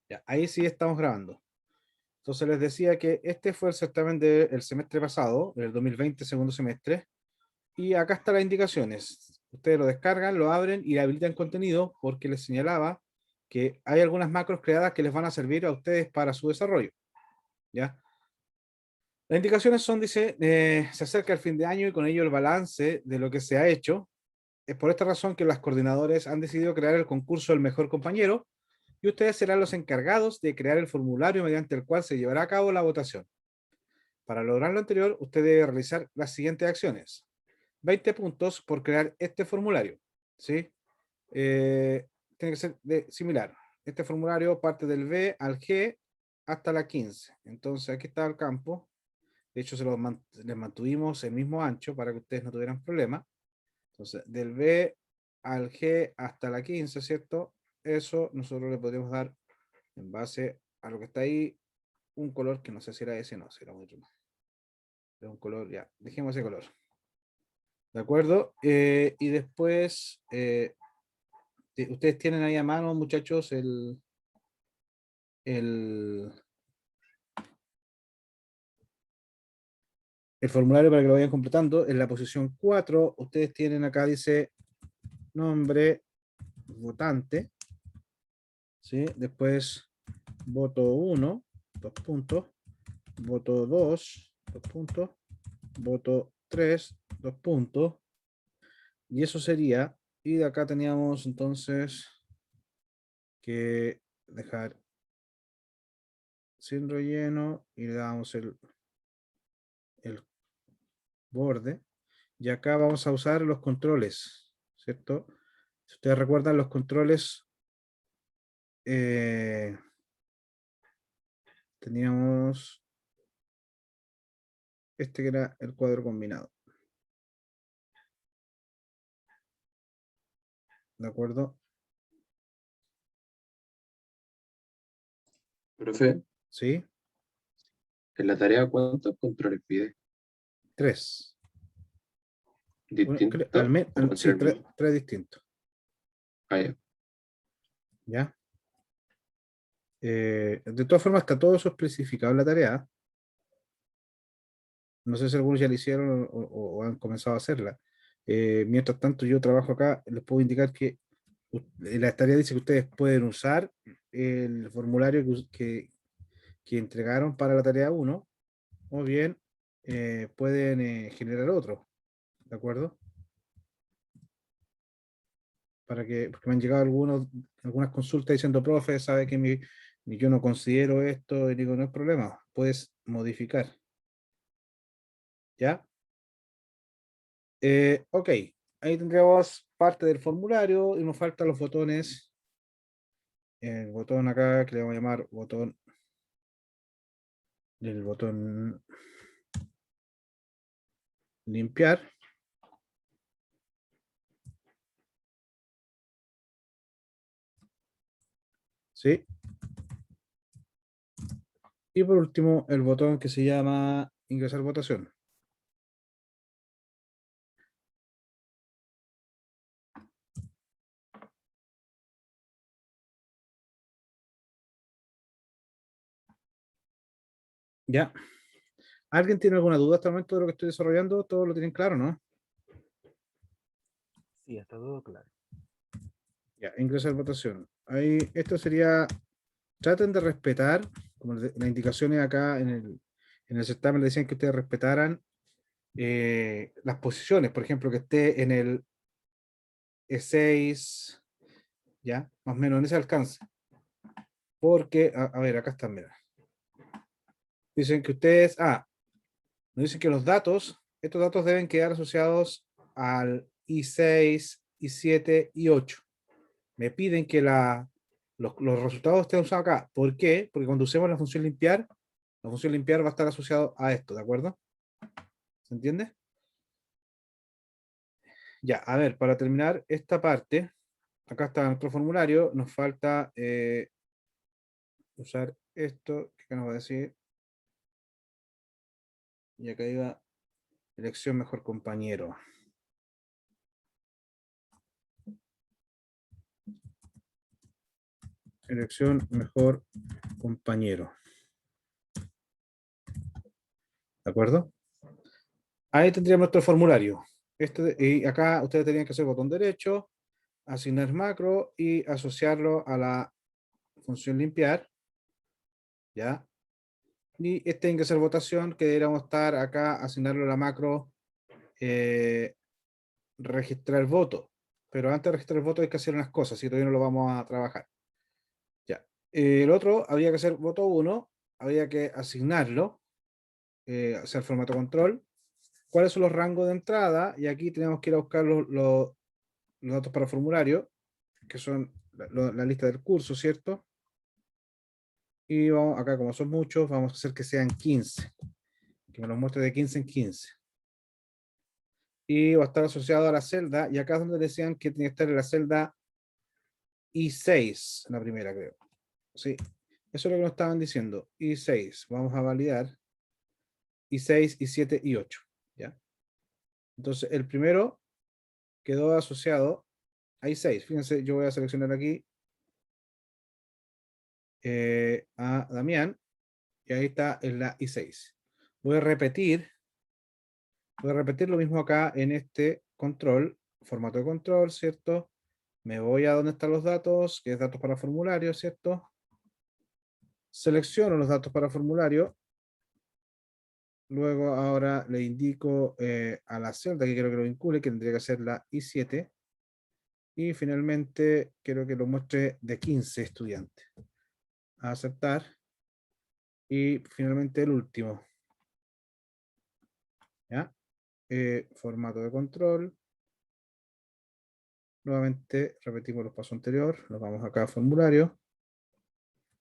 Ya, ahí sí estamos grabando. Entonces les decía que este fue el certamen del semestre pasado, del 2020, segundo semestre, y acá están las indicaciones. Ustedes lo descargan, lo abren y habilitan contenido porque les señalaba que hay algunas macros creadas que les van a servir a ustedes para su desarrollo. ¿Ya? Las indicaciones son, dice, se acerca el fin de año y con ello el balance de lo que se ha hecho. Es por esta razón que los coordinadores han decidido crear el concurso del mejor compañero y ustedes serán los encargados de crear el formulario mediante el cual se llevará a cabo la votación. Para lograr lo anterior, usted debe realizar las siguientes acciones. 20 puntos por crear este formulario, ¿sí? Tiene que ser similar. Este formulario parte del B al G hasta la 15. Entonces, aquí está el campo. De hecho, les mantuvimos el mismo ancho para que ustedes no tuvieran problema. Entonces, del B al G hasta la 15, ¿cierto? Eso nosotros le podemos dar, en base a lo que está ahí, un color que no sé si era ese, no, será otro más. Era un color, ya, dejemos ese color. ¿De acuerdo? Y después, ustedes tienen ahí a mano, muchachos, el, el formulario para que lo vayan completando. En la posición 4, ustedes tienen acá, dice, nombre, votante, ¿sí? Después, voto 1, 2 puntos, voto 2, 2 puntos, voto 3, 2 puntos, y eso sería, y de acá teníamos entonces que dejar sin relleno y le damos el borde, y acá vamos a usar los controles, ¿cierto? Si ustedes recuerdan los controles, eh, teníamos este que era el cuadro combinado, ¿de acuerdo? Profe, ¿Sí? en la tarea, ¿cuántos controles pide? 3. ¿Distintos o pueden ser Sí, el mismo? tres distintos, Ah, ya. ¿ya? De todas formas, está todo eso especificado en la tarea. No sé si algunos ya lo hicieron o han comenzado a hacerla. Mientras tanto, yo trabajo acá, les puedo indicar que la tarea dice que ustedes pueden usar el formulario que entregaron para la tarea 1 o bien pueden generar otro, ¿de acuerdo? Porque me han llegado algunas consultas diciendo, profe, sabe que yo no considero esto, y digo, no hay problema, puedes modificar, ¿ya? Ok, ahí tendríamos parte del formulario y nos faltan los botones. El botón acá que le vamos a llamar botón, el botón limpiar. ¿Sí? Y por último, el botón que se llama ingresar votación. ¿Ya? ¿Alguien tiene alguna duda hasta el momento de lo que estoy desarrollando? ¿Todo lo tienen claro, no? Sí, está todo claro. Ya, ingresar votación. Ahí, esto sería, traten de respetar, como las indicaciones acá en el certamen le decían que ustedes respetaran las posiciones, por ejemplo, que esté en el E6, ¿ya? Más o menos en ese alcance. Porque, a ver, acá están, mira. Dicen que ustedes, nos dicen que estos datos deben quedar asociados al I6, I7, I8. Me piden que los resultados estén usados acá. ¿Por qué? Porque cuando usemos la función limpiar va a estar asociado a esto, ¿de acuerdo? ¿Se entiende? Ya, a ver, para terminar esta parte, acá está nuestro formulario, nos falta usar esto, que nos va a decir, y acá iba, elección mejor compañero. Elección mejor compañero. ¿De acuerdo? Ahí tendríamos nuestro formulario. Y acá ustedes tenían que hacer botón derecho, asignar macro y asociarlo a la función limpiar. ¿Ya? Y este tiene que ser votación, que deberíamos estar acá, asignarlo a la macro, registrar voto. Pero antes de registrar el voto hay que hacer unas cosas, y todavía no lo vamos a trabajar. Ya. El otro, habría que hacer voto 1, habría que asignarlo, hacer formato control. ¿Cuáles son los rangos de entrada? Y aquí tenemos que ir a buscar los datos para formulario, que son la lista del curso, ¿cierto? Y vamos, acá como son muchos, vamos a hacer que sean 15. Que me los muestre de 15 en 15. Y va a estar asociado a la celda, y acá es donde decían que tiene que estar en la celda I6, la primera creo. Sí, eso es lo que nos estaban diciendo. I6, vamos a validar. I6, I7, I8. ¿Ya? Entonces, el primero quedó asociado a I6. Fíjense, yo voy a seleccionar aquí a Damián, y ahí está en la I6. Voy a repetir lo mismo acá en este control, formato de control, ¿cierto? Me voy a donde están los datos, que es datos para formulario, ¿cierto? Selecciono los datos para formulario. Luego ahora le indico a la celda que quiero que lo vincule, que tendría que ser la I7. Y finalmente quiero que lo muestre de 15 estudiantes. A aceptar. Y finalmente el último. ¿Ya? Formato de control. Nuevamente repetimos los pasos anteriores. Nos vamos acá a formulario.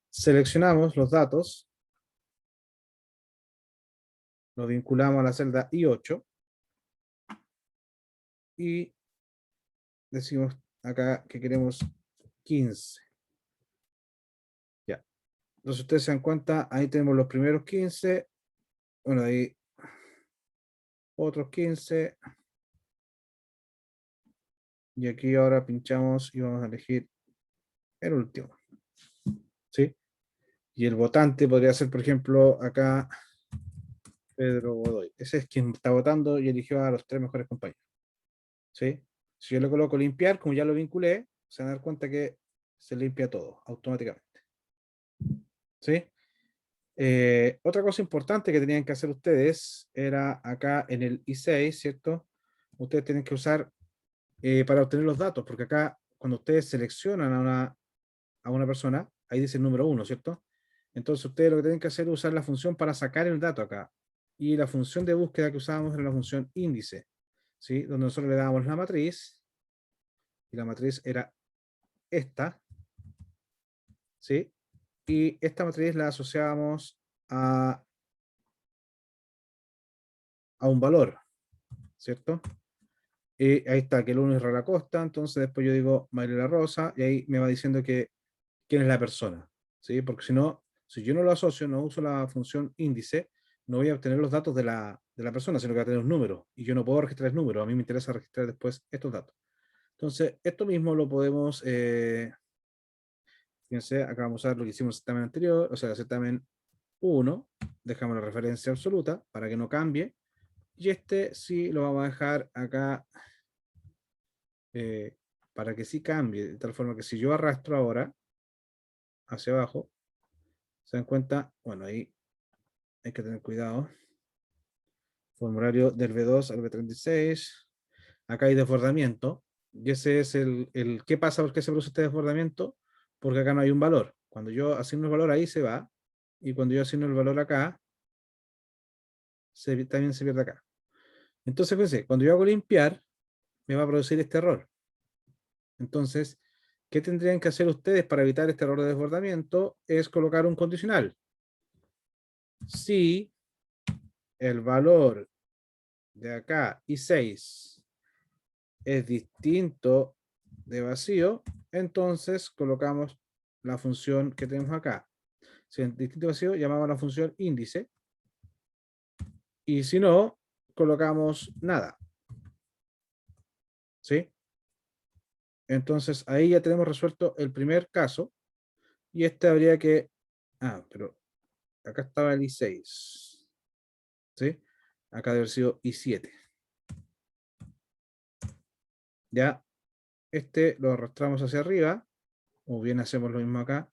Seleccionamos los datos. Lo vinculamos a la celda I8. Y decimos acá que queremos 15. Ya. Entonces ustedes se dan cuenta, ahí tenemos los primeros 15. Bueno, ahí otros 15. Y aquí ahora pinchamos y vamos a elegir el último. ¿Sí? Y el votante podría ser, por ejemplo, acá Pedro Godoy. Ese es quien está votando y eligió a los 3 mejores compañeros. ¿Sí? Si yo le coloco limpiar, como ya lo vinculé, se van a dar cuenta que se limpia todo automáticamente. ¿Sí? Otra cosa importante que tenían que hacer ustedes era acá en el I6, ¿cierto? Ustedes tienen que usar para obtener los datos, porque acá cuando ustedes seleccionan a una persona, ahí dice el número 1, ¿cierto? Entonces ustedes lo que tienen que hacer es usar la función para sacar el dato acá. Y la función de búsqueda que usábamos era la función índice, ¿sí? Donde nosotros le dábamos la matriz, y la matriz era esta, ¿sí? Y esta matriz la asociábamos a un valor, ¿cierto? Y ahí está, que el 1 es Rara Costa, entonces después yo digo María Rosa, y ahí me va diciendo que quién es la persona, ¿sí? Porque si no, si yo no lo asocio, no uso la función índice, no voy a obtener los datos de la persona, sino que va a tener un número, y yo no puedo registrar el número, a mí me interesa registrar después estos datos. Entonces, esto mismo lo podemos, fíjense, acá vamos a ver lo que hicimos en el certamen anterior, o sea, el certamen 1, dejamos la referencia absoluta para que no cambie, y este sí lo vamos a dejar acá para que sí cambie, de tal forma que si yo arrastro ahora hacia abajo, se dan cuenta, bueno, ahí hay que tener cuidado. Formulario del B2 al B36. Acá hay desbordamiento. Y ese es ¿qué pasa? ¿Por qué se produce este desbordamiento? Porque acá no hay un valor. Cuando yo asigno el valor ahí se va. Y cuando yo asigno el valor acá, también se pierde acá. Entonces, fíjense, cuando yo hago limpiar, me va a producir este error. Entonces, ¿qué tendrían que hacer ustedes para evitar este error de desbordamiento? Es colocar un condicional. Si el valor de acá I6 es distinto de vacío, entonces colocamos la función que tenemos acá. Si es distinto de vacío, llamamos a la función índice. Y si no, colocamos nada. ¿Sí? Entonces ahí ya tenemos resuelto el primer caso. Y este habría que... Ah, pero acá estaba el I6. ¿Sí? Acá debe haber sido I7. Ya, este lo arrastramos hacia arriba, o bien hacemos lo mismo acá.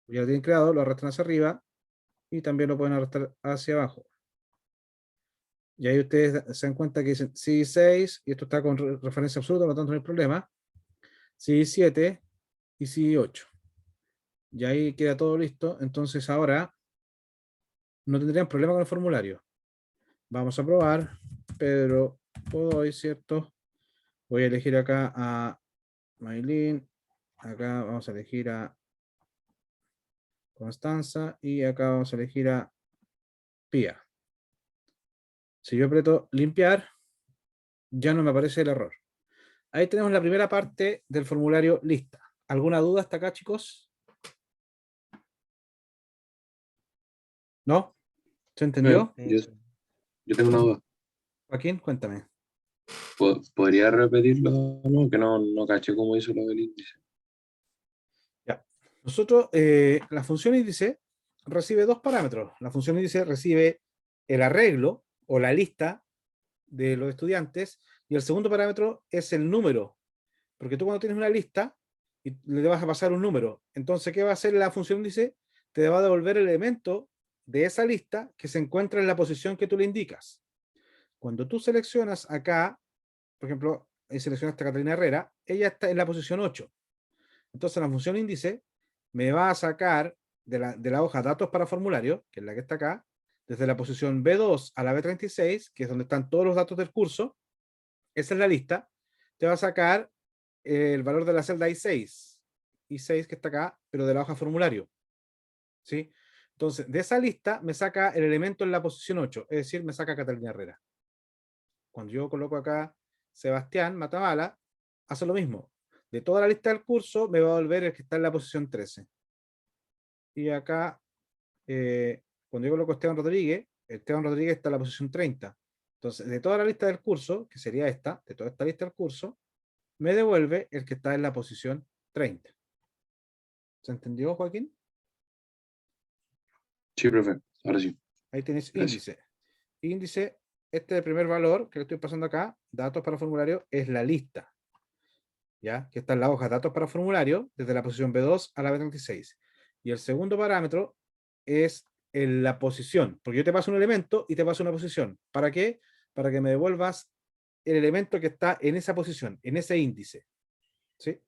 Ya lo tienen creado, lo arrastran hacia arriba y también lo pueden arrastrar hacia abajo. Y ahí ustedes se dan cuenta que dicen CI6, y esto está con referencia absoluta, por lo tanto no hay problema. CI7 y CI8. Y ahí queda todo listo. Entonces ahora no tendrían problema con el formulario. Vamos a probar. Pedro Godoy, ¿cierto? Voy a elegir acá a Maylin. Acá vamos a elegir a Constanza. Y acá vamos a elegir a Pía. Si yo aprieto limpiar, ya no me aparece el error. Ahí tenemos la primera parte del formulario lista. ¿Alguna duda hasta acá, chicos? ¿No? ¿Se entendió? Yo tengo una duda. Joaquín, cuéntame. ¿Podría repetirlo? No, que no caché cómo hizo lo del índice. Ya. Nosotros, la función índice recibe dos parámetros. La función índice recibe el arreglo o la lista de los estudiantes y el segundo parámetro es el número. Porque tú cuando tienes una lista y le vas a pasar un número, entonces, ¿qué va a hacer la función índice? Te va a devolver el elemento de esa lista que se encuentra en la posición que tú le indicas. Cuando tú seleccionas acá, por ejemplo, seleccionaste a Catalina Herrera, ella está en la posición 8. Entonces la función índice me va a sacar de la hoja datos para formulario, que es la que está acá, desde la posición B2 a la B36, que es donde están todos los datos del curso, esa es la lista, te va a sacar el valor de la celda I6 que está acá, pero de la hoja formulario. ¿Sí? Entonces, de esa lista me saca el elemento en la posición 8, es decir, me saca Catalina Herrera. Cuando yo coloco acá Sebastián Matamala, hace lo mismo. De toda la lista del curso me va a volver el que está en la posición 13. Y acá, cuando yo coloco Esteban Rodríguez está en la posición 30. Entonces, de toda la lista del curso, que sería esta, de toda esta lista del curso, me devuelve el que está en la posición 30. ¿Se entendió, Joaquín? Sí, profe. Ahora sí. Ahí tienes Gracias. índice. Índice, este primer valor que le estoy pasando acá, datos para formulario, es la lista. ¿Ya? Que está en la hoja datos para formulario, desde la posición B2 a la B36. Y el segundo parámetro es en la posición, porque yo te paso un elemento y te paso una posición. ¿Para qué? Para que me devuelvas el elemento que está en esa posición, en ese índice. ¿Sí?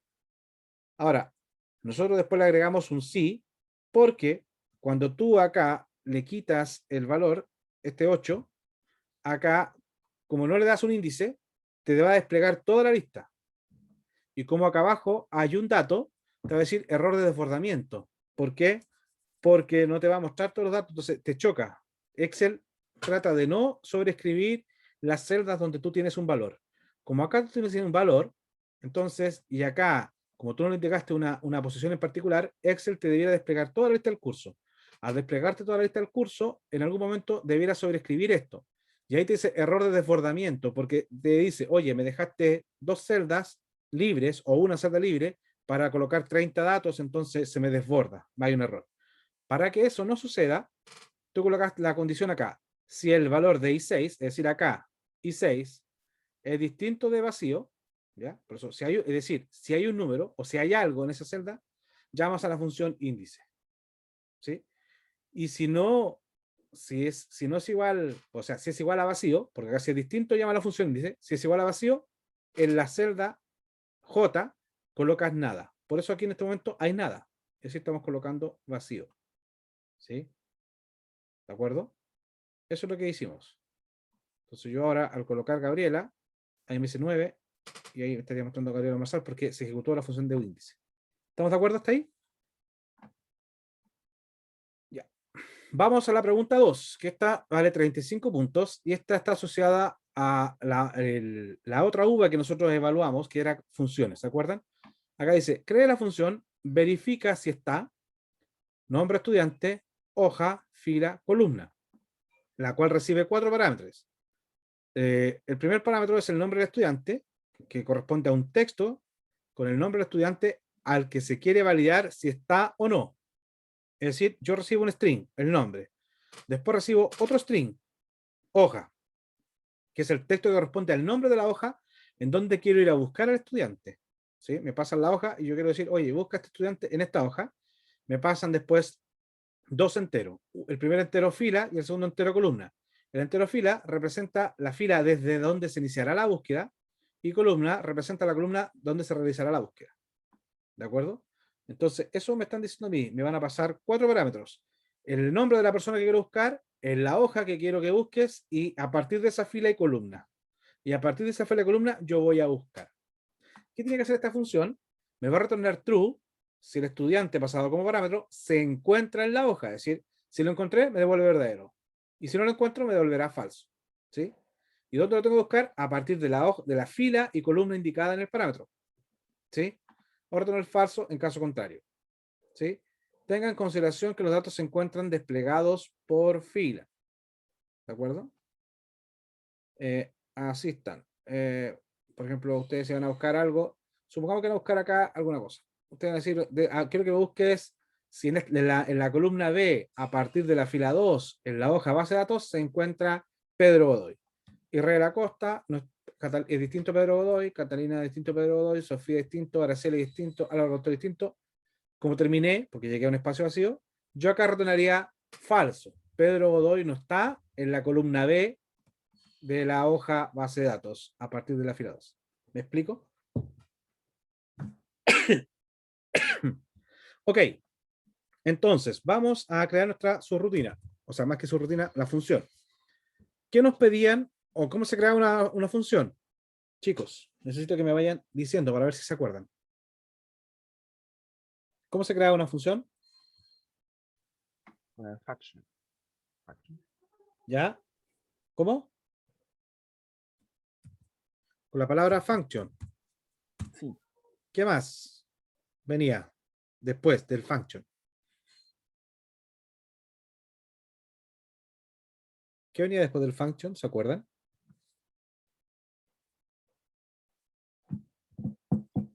Ahora, nosotros después le agregamos un sí, porque cuando tú acá le quitas el valor, este 8, acá, como no le das un índice, te va a desplegar toda la lista. Y como acá abajo hay un dato, te va a decir error de desbordamiento. ¿Por qué? Porque no te va a mostrar todos los datos, entonces te choca. Excel trata de no sobreescribir las celdas donde tú tienes un valor. Como acá tú tienes un valor, entonces, y acá, como tú no le indicaste una posición en particular, Excel te debiera desplegar toda la lista del curso. Al desplegarte toda la lista del curso, en algún momento debiera sobreescribir esto. Y ahí te dice error de desbordamiento, porque te dice, oye, me dejaste dos celdas libres o una celda libre para colocar 30 datos, entonces se me desborda, hay un error. Para que eso no suceda, tú colocas la condición acá. Si el valor de I6, es decir, acá, I6, es distinto de vacío, ¿ya? Por eso, es decir, si hay un número o si hay algo en esa celda, llamas a la función índice. ¿Sí? Y si no es igual, o sea, si es igual a vacío, porque acá si es distinto, llama a la función índice. Si es igual a vacío, en la celda J colocas nada. Por eso aquí en este momento hay nada. Es decir, estamos colocando vacío. ¿Sí? ¿De acuerdo? Eso es lo que hicimos. Entonces yo ahora al colocar Gabriela, ahí me dice 9 y ahí me estaría mostrando Gabriela Marsal porque se ejecutó la función de índice. ¿Estamos de acuerdo hasta ahí? Ya. Vamos a la pregunta 2, que esta vale 35 puntos y esta está asociada a la otra uva que nosotros evaluamos, que era funciones, ¿se acuerdan? Acá dice, cree la función, verifica si está, nombre estudiante, hoja, fila, columna, la cual recibe 4 parámetros. El primer parámetro es el nombre del estudiante, que corresponde a un texto con el nombre del estudiante al que se quiere validar si está o no. Es decir, yo recibo un string, el nombre. Después recibo otro string, hoja, que es el texto que corresponde al nombre de la hoja en donde quiero ir a buscar al estudiante. ¿Sí? Me pasan la hoja y yo quiero decir, oye, busca a este estudiante en esta hoja. Me pasan después dos enteros. El primer entero fila y el segundo entero columna. El entero fila representa la fila desde donde se iniciará la búsqueda y columna representa la columna donde se realizará la búsqueda. ¿De acuerdo? Entonces, eso me están diciendo a mí. Me van a pasar 4 parámetros. El nombre de la persona que quiero buscar, en la hoja que quiero que busques y a partir de esa fila y columna. Y a partir de esa fila y columna yo voy a buscar. ¿Qué tiene que hacer esta función? Me va a retornar true si el estudiante pasado como parámetro se encuentra en la hoja. Es decir, si lo encontré, me devuelve verdadero. Y si no lo encuentro, me devolverá falso. ¿Sí? ¿Y dónde lo tengo que buscar? A partir de la hoja, de la fila y columna indicada en el parámetro. ¿Sí? O retornar falso en caso contrario. ¿Sí? Tengan en consideración que los datos se encuentran desplegados por fila. ¿De acuerdo? Así están. Por ejemplo, ustedes se van a buscar algo. Supongamos que van a buscar acá alguna cosa. Ustedes van a decir, quiero que me busques si en la columna B, a partir de la fila 2, en la hoja base de datos, se encuentra Pedro Godoy. Israel Acosta es distinto a Pedro Godoy, Catalina es distinto a Pedro Godoy, Sofía es distinto, Araceli es distinto, Álvaro Doctor es distinto. Como terminé, porque llegué a un espacio vacío, yo acá retornaría falso. Pedro Godoy no está en la columna B de la hoja base de datos a partir de la fila 2. ¿Me explico? Ok. Entonces, vamos a crear nuestra subrutina. O sea, más que subrutina, la función. ¿Qué nos pedían o cómo se crea una función? Chicos, necesito que me vayan diciendo para ver si se acuerdan. ¿Cómo se crea una función? Faction. ¿Ya? ¿Cómo? Con la palabra function. Sí. ¿Qué más venía después del function? ¿Qué venía después del function? ¿Se acuerdan?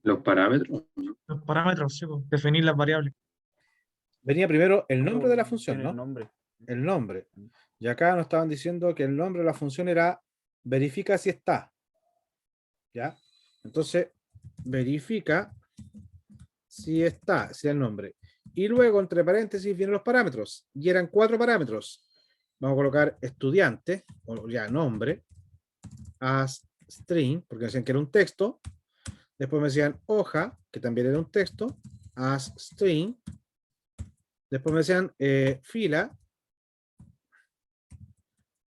Los parámetros. Los parámetros, sí, pues, definir las variables. Venía primero el nombre de la función, Tiene ¿no? nombre. El nombre. Y acá nos estaban diciendo que el nombre de la función era verifica si está. ¿Ya? Entonces, verifica si está, si es el nombre. Y luego, entre paréntesis, vienen los parámetros. Y eran 4 parámetros. Vamos a colocar estudiante, o ya nombre, as string, porque me decían que era un texto. Después me decían hoja, que también era un texto, as string. Después me decían fila,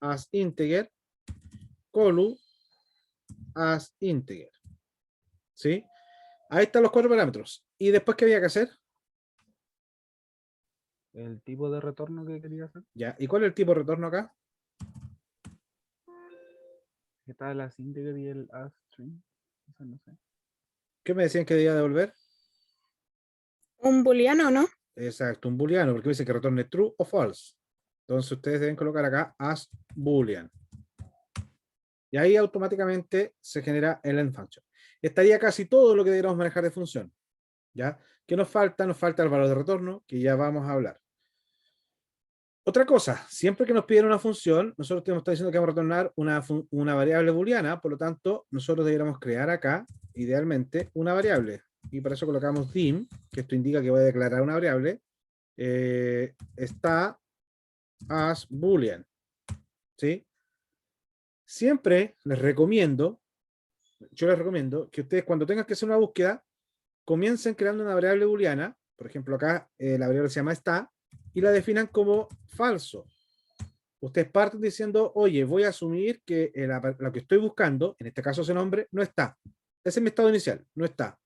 as integer, colu, as integer. ¿Sí? Ahí están los 4 parámetros. ¿Y después qué había que hacer? El tipo de retorno que quería hacer. Ya. ¿Y cuál es el tipo de retorno acá? Está el as integer y el as string. Eso no sé. ¿Qué me decían que debía devolver? Un booleano, ¿no? Exacto, un booleano, porque me dice que retorne true o false. Entonces ustedes deben colocar acá as boolean. Y ahí automáticamente se genera el end function. Estaría casi todo lo que deberíamos manejar de función. ¿Ya? ¿Qué nos falta? Nos falta el valor de retorno, que ya vamos a hablar. Otra cosa, siempre que nos piden una función, nosotros tenemos que estar diciendo que vamos a retornar una variable booleana, por lo tanto, nosotros deberíamos crear acá, idealmente, una variable. Y para eso colocamos dim, que esto indica que voy a declarar una variable, está as boolean. ¿Sí? Siempre les recomiendo, yo les recomiendo que ustedes cuando tengan que hacer una búsqueda, comiencen creando una variable booleana, por ejemplo acá la variable se llama está, y la definan como falso. Ustedes parten diciendo, oye, voy a asumir que lo que estoy buscando, en este caso ese nombre, no está. Ese es mi estado inicial, no está.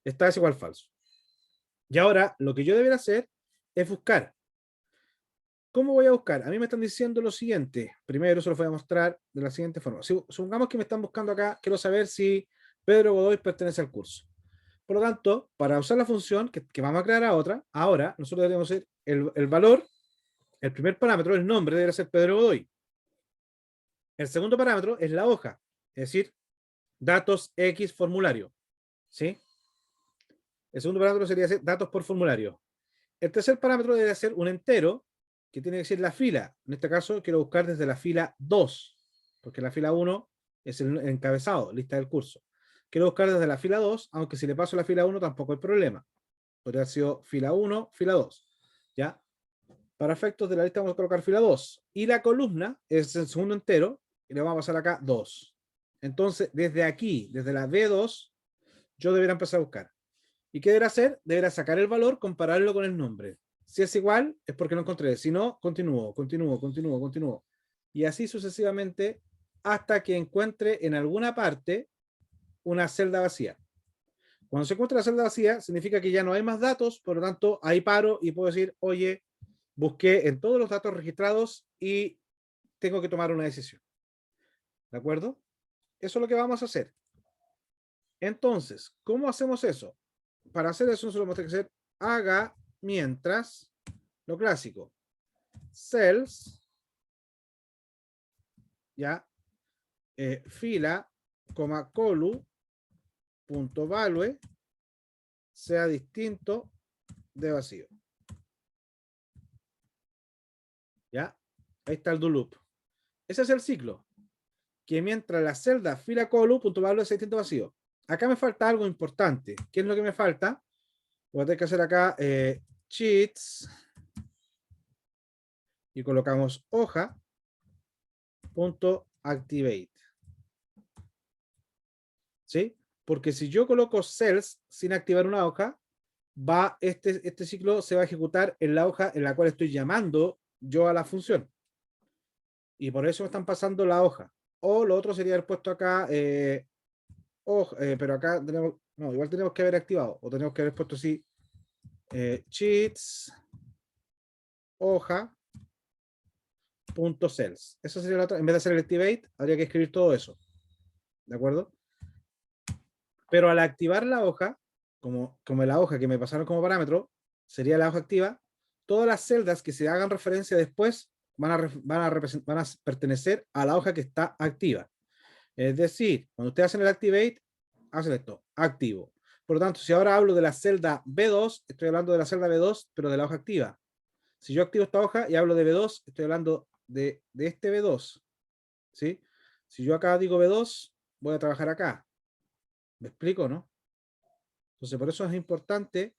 Está es igual falso. Y ahora lo que yo debería hacer es buscar. ¿Cómo voy a buscar? A mí me están diciendo lo siguiente. Primero se lo voy a mostrar de la siguiente forma. Supongamos que me están buscando acá, quiero saber si Pedro Godoy pertenece al curso. Por lo tanto, para usar la función que vamos a crear ahora nosotros deberíamos hacer el valor, el primer parámetro, el nombre, debería ser Pedro Godoy. El segundo parámetro es la hoja, es decir, datos X formulario. ¿Sí? El segundo parámetro sería ser datos por formulario. El tercer parámetro debe ser un entero, que tiene que ser la fila. En este caso, quiero buscar desde la fila 2, porque la fila 1 es el encabezado, lista del curso. Quiero buscar desde la fila 2, aunque si le paso la fila 1 tampoco hay problema. Podría haber sido fila 1, fila 2. ¿Ya? Para efectos de la lista vamos a colocar fila 2. Y la columna es el segundo entero, y le vamos a pasar acá 2. Entonces, desde aquí, desde la B2, yo debería empezar a buscar. ¿Y qué deberá hacer? Deberá sacar el valor, compararlo con el nombre. Si es igual, es porque lo encontré. Si no, continúo. Y así sucesivamente hasta que encuentre en alguna parte una celda vacía. Cuando se encuentra la celda vacía, significa que ya no hay más datos, por lo tanto, ahí paro y puedo decir, oye, busqué en todos los datos registrados y tengo que tomar una decisión. ¿De acuerdo? Eso es lo que vamos a hacer. Entonces, ¿cómo hacemos eso? Para hacer eso, nosotros vamos a tener que hacer haga mientras, lo clásico, cells, ya, fila, colu, punto value, sea distinto de vacío. ¿Ya? Ahí está el do loop. Ese es el ciclo. Que mientras la celda fila colu, punto value, sea distinto de vacío. Acá me falta algo importante. ¿Qué es lo que me falta? Voy a tener que hacer acá cheats y colocamos hoja punto activate. ¿Sí? Porque si yo coloco cells sin activar una hoja, este ciclo se va a ejecutar en la hoja en la cual estoy llamando yo a la función. Y por eso me están pasando la hoja. O lo otro sería haber puesto acá hoja, pero acá tenemos, no, igual tenemos que haber activado, o tenemos que haber puesto así cheats hoja punto cells. Eso sería la otra. En vez de hacer el activate, habría que escribir todo eso. ¿De acuerdo? Pero al activar la hoja, como la hoja que me pasaron como parámetro, sería la hoja activa, todas las celdas que se hagan referencia después van a pertenecer a la hoja que está activa. Es decir, cuando ustedes hacen el activate, hacen esto, activo. Por lo tanto, si ahora hablo de la celda B2, estoy hablando de la celda B2, pero de la hoja activa. Si yo activo esta hoja y hablo de B2, estoy hablando de este B2. ¿Sí? Si yo acá digo B2, voy a trabajar acá. ¿Me explico, no? Entonces, por eso es importante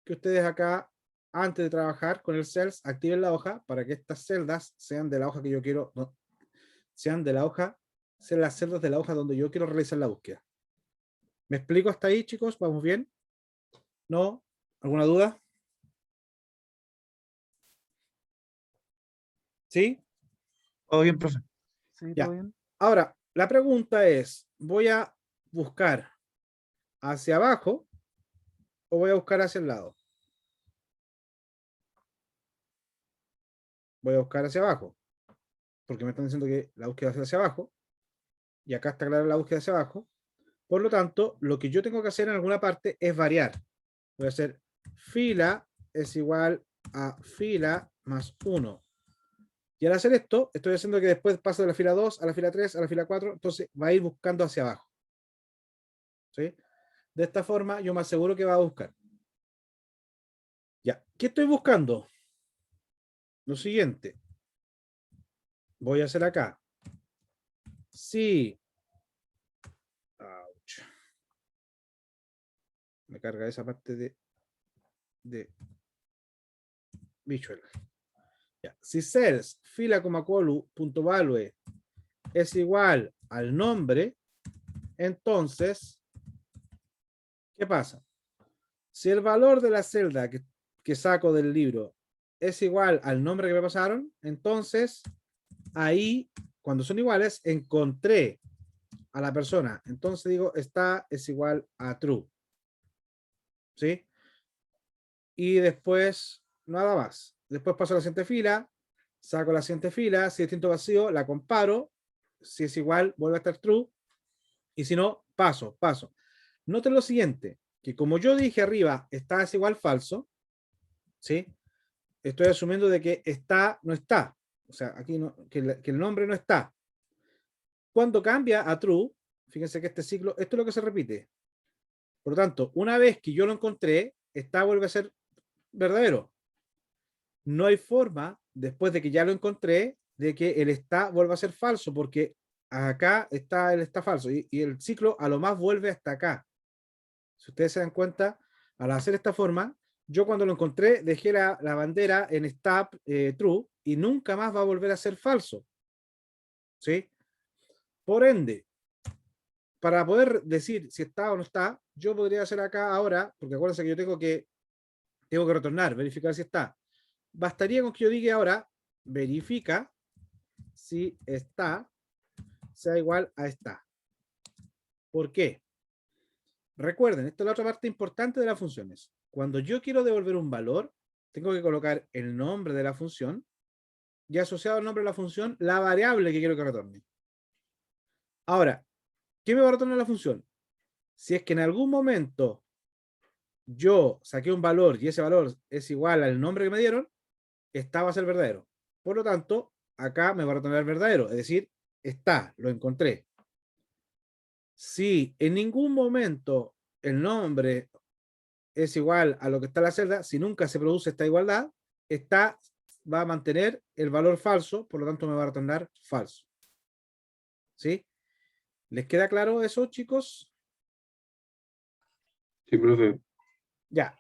que ustedes acá, antes de trabajar con el cells, activen la hoja para que estas celdas sean de la hoja que yo quiero, no, sean de la hoja, sean las celdas de la hoja donde yo quiero realizar la búsqueda. ¿Me explico hasta ahí, chicos? ¿Vamos bien? ¿No? ¿Alguna duda? ¿Sí? Todo bien, profe. Sí, Ya. todo bien. Ahora, la pregunta es, ¿voy a buscar hacia abajo o voy a buscar hacia el lado? Voy a buscar hacia abajo, porque me están diciendo que la búsqueda es hacia abajo, y acá está clara la búsqueda hacia abajo. Por lo tanto, lo que yo tengo que hacer en alguna parte es variar. Voy a hacer fila es igual a fila más 1. Y al hacer esto, estoy haciendo que después pase de la fila 2 a la fila 3, a la fila 4, entonces va a ir buscando hacia abajo. ¿Sí? De esta forma, yo me aseguro que va a buscar. Ya, ¿qué estoy buscando? Lo siguiente. Voy a hacer acá. Sí. Ouch. Me carga esa parte de Visual. Ya. Si cells fila, colu, punto value es igual al nombre, entonces, ¿qué pasa? Si el valor de la celda que saco del libro es igual al nombre que me pasaron, entonces ahí, cuando son iguales, encontré a la persona. Entonces digo, esta es igual a true. ¿Sí? Y después, nada más. Después paso a la siguiente fila, saco la siguiente fila, si es distinto vacío, la comparo. Si es igual, vuelve a estar true. Y si no, paso. Noten lo siguiente, que como yo dije arriba, está es igual falso, ¿sí? Estoy asumiendo de que está, no está. O sea, aquí no, que el nombre no está. Cuando cambia a true, fíjense que este ciclo, esto es lo que se repite. Por lo tanto, una vez que yo lo encontré, está vuelve a ser verdadero. No hay forma, después de que ya lo encontré, de que el está vuelva a ser falso, porque acá está el está falso y el ciclo a lo más vuelve hasta acá. Si ustedes se dan cuenta, al hacer esta forma, yo cuando lo encontré dejé la bandera en stop true y nunca más va a volver a ser falso. ¿Sí? Por ende, para poder decir si está o no está, yo podría hacer acá ahora, porque acuérdense que yo tengo que retornar, verificar si está. Bastaría con que yo diga ahora, verifica si está, sea igual a está. ¿Por qué? Recuerden, esta es la otra parte importante de las funciones. Cuando yo quiero devolver un valor, tengo que colocar el nombre de la función y asociado al nombre de la función, la variable que quiero que retorne. Ahora, ¿qué me va a retornar la función? Si es que en algún momento yo saqué un valor y ese valor es igual al nombre que me dieron, esta va a ser verdadero. Por lo tanto, acá me va a retornar verdadero, es decir, está, lo encontré. Si en ningún momento el nombre es igual a lo que está en la celda, si nunca se produce esta igualdad, esta va a mantener el valor falso, por lo tanto me va a retornar falso. ¿Sí? ¿Les queda claro eso, chicos? Sí, profe. Ya.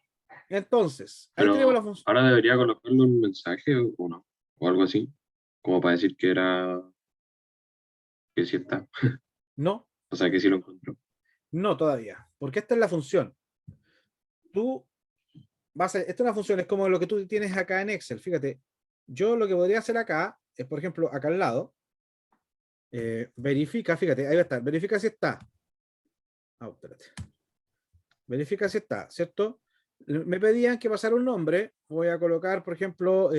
Entonces, ahí tenemos la Pero función. ahora debería colocarlo en un mensaje o no, o algo así, como para decir que sí está, No, o sea, que sí lo encontró. no todavía, porque esta es la función. Tú esta es una función, es como lo que tú tienes acá en Excel. Fíjate, yo lo que podría hacer acá es, por ejemplo, acá al lado, verifica, fíjate, ahí va a estar, verifica si está. Espérate. Verifica si está, ¿cierto? Me pedían que pasara un nombre, voy a colocar, por ejemplo,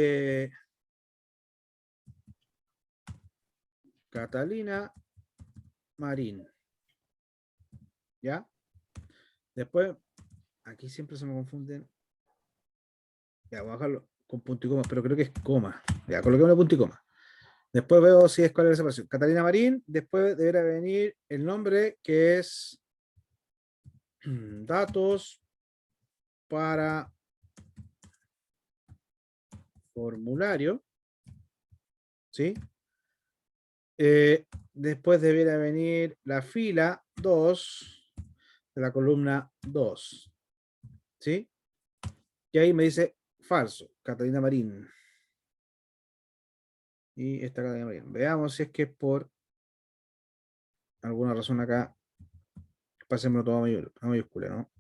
Catalina Marín. ¿Ya? Después, aquí siempre se me confunden. Ya, voy a bajarlo con punto y coma, pero creo que es coma. Ya, coloquémosle punto y coma. Después veo si es cuál es la separación. Catalina Marín, después deberá venir el nombre que es datos para formulario. ¿Sí? Después deberá venir la fila 2 de la columna 2. ¿Sí? Y ahí me dice falso, Catalina Marín. Y esta Catalina Marín. Veamos si es que es por alguna razón acá. Pasémoslo todo a mayúscula, ¿no?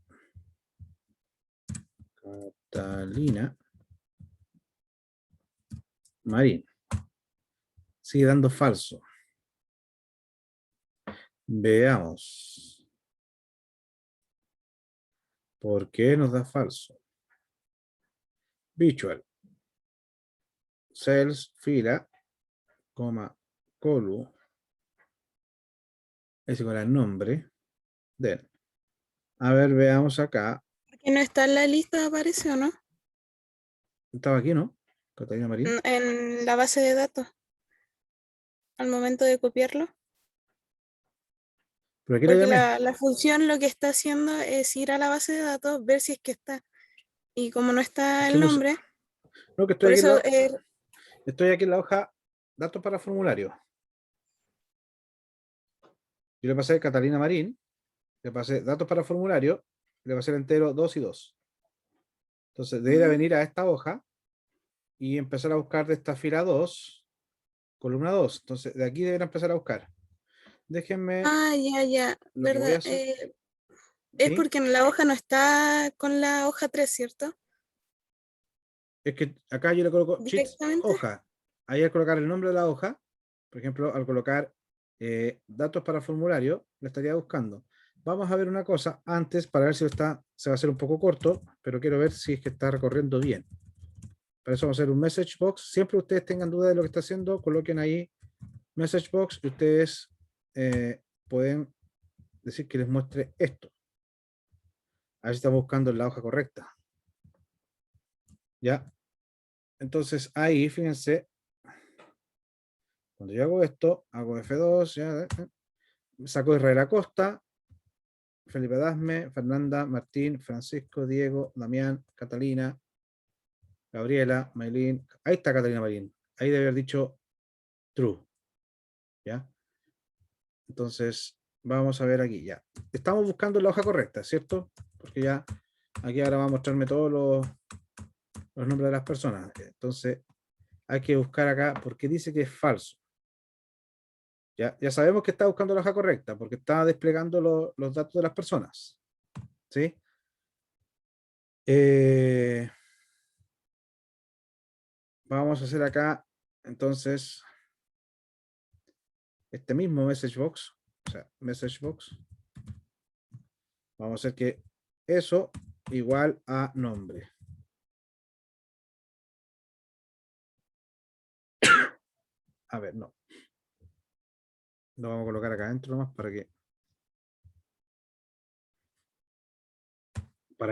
Catalina Marín. Sigue dando falso. Veamos. ¿Por qué nos da falso? Visual. Cells, fila, coma, colu. Es igual al nombre. Den. A ver, veamos acá. Porque no está en la lista, aparece o no. Estaba aquí, ¿no? Catalina Marín. En la base de datos, al momento de copiarlo. Pero aquí la Porque llamé. la función lo que está haciendo es ir a la base de datos, ver si es que está. Y como no está Es que el no sé. nombre, No, que por eso estoy aquí en la hoja datos para formulario. Yo le pasé Catalina Marín, le pasé datos para formulario, le pasé el entero 2 y 2. Entonces, debería venir a esta hoja y empezar a buscar de esta fila 2, columna 2. Entonces, de aquí debería empezar a buscar. Déjenme, ya, lo que voy a ¿verdad? hacer, Es ¿sí? porque en la hoja no está con la hoja 3, ¿cierto? Es que acá yo le coloco sheets, Directamente. hoja. Ahí al colocar el nombre de la hoja, por ejemplo, al colocar datos para formulario, lo estaría buscando. Vamos a ver una cosa antes para ver si se va a hacer un poco corto, pero quiero ver si es que está recorriendo bien. Para eso vamos a hacer un message box. Siempre ustedes tengan duda de lo que está haciendo, coloquen ahí message box y ustedes pueden decir que les muestre esto. A ver si estamos buscando en la hoja correcta. ¿Ya? Entonces ahí, fíjense, cuando yo hago esto, hago F2, ya, saco Israel Acosta, Felipe Dasme, Fernanda, Martín, Francisco, Diego, Damián, Catalina, Gabriela, Maylin. Ahí está Catalina Marín. Ahí debe haber dicho true. ¿Ya? Entonces, vamos a ver aquí ya. Estamos buscando la hoja correcta, ¿cierto? Porque ya aquí ahora va a mostrarme todos los nombres de las personas. Entonces, hay que buscar acá porque dice que es falso. Ya sabemos que está buscando la hoja correcta porque está desplegando los datos de las personas. ¿Sí? Vamos a hacer acá, entonces, este mismo message box. O sea, message box. Vamos a hacer que eso igual a nombre. A ver, no. Lo vamos a colocar acá adentro nomás para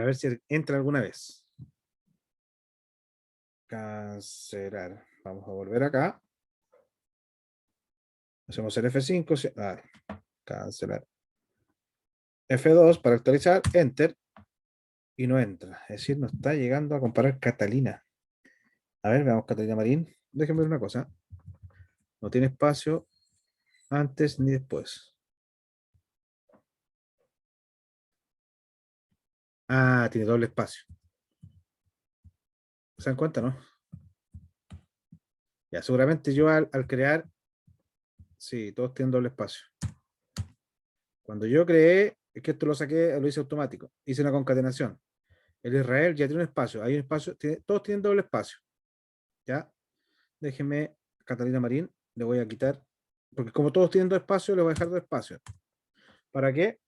ver si entra alguna vez. Cancelar. Vamos a volver acá. Hacemos el F5. Cancelar. F2 para actualizar. Enter. Y no entra. Es decir, no está llegando a comparar Catalina. A ver, veamos Catalina Marín. Déjenme ver una cosa. No tiene espacio antes ni después. Ah, tiene doble espacio. ¿Se dan cuenta, no? Ya, seguramente yo al crear, sí, todos tienen doble espacio. Cuando yo creé, es que esto lo saqué, lo hice automático. Hice una concatenación. El Israel ya tiene un espacio. Hay un espacio, todos tienen doble espacio. ¿Ya? Déjenme, Catalina Marín, le voy a quitar, porque como todos tienen dos espacios, le voy a dejar dos espacios. ¿Para qué?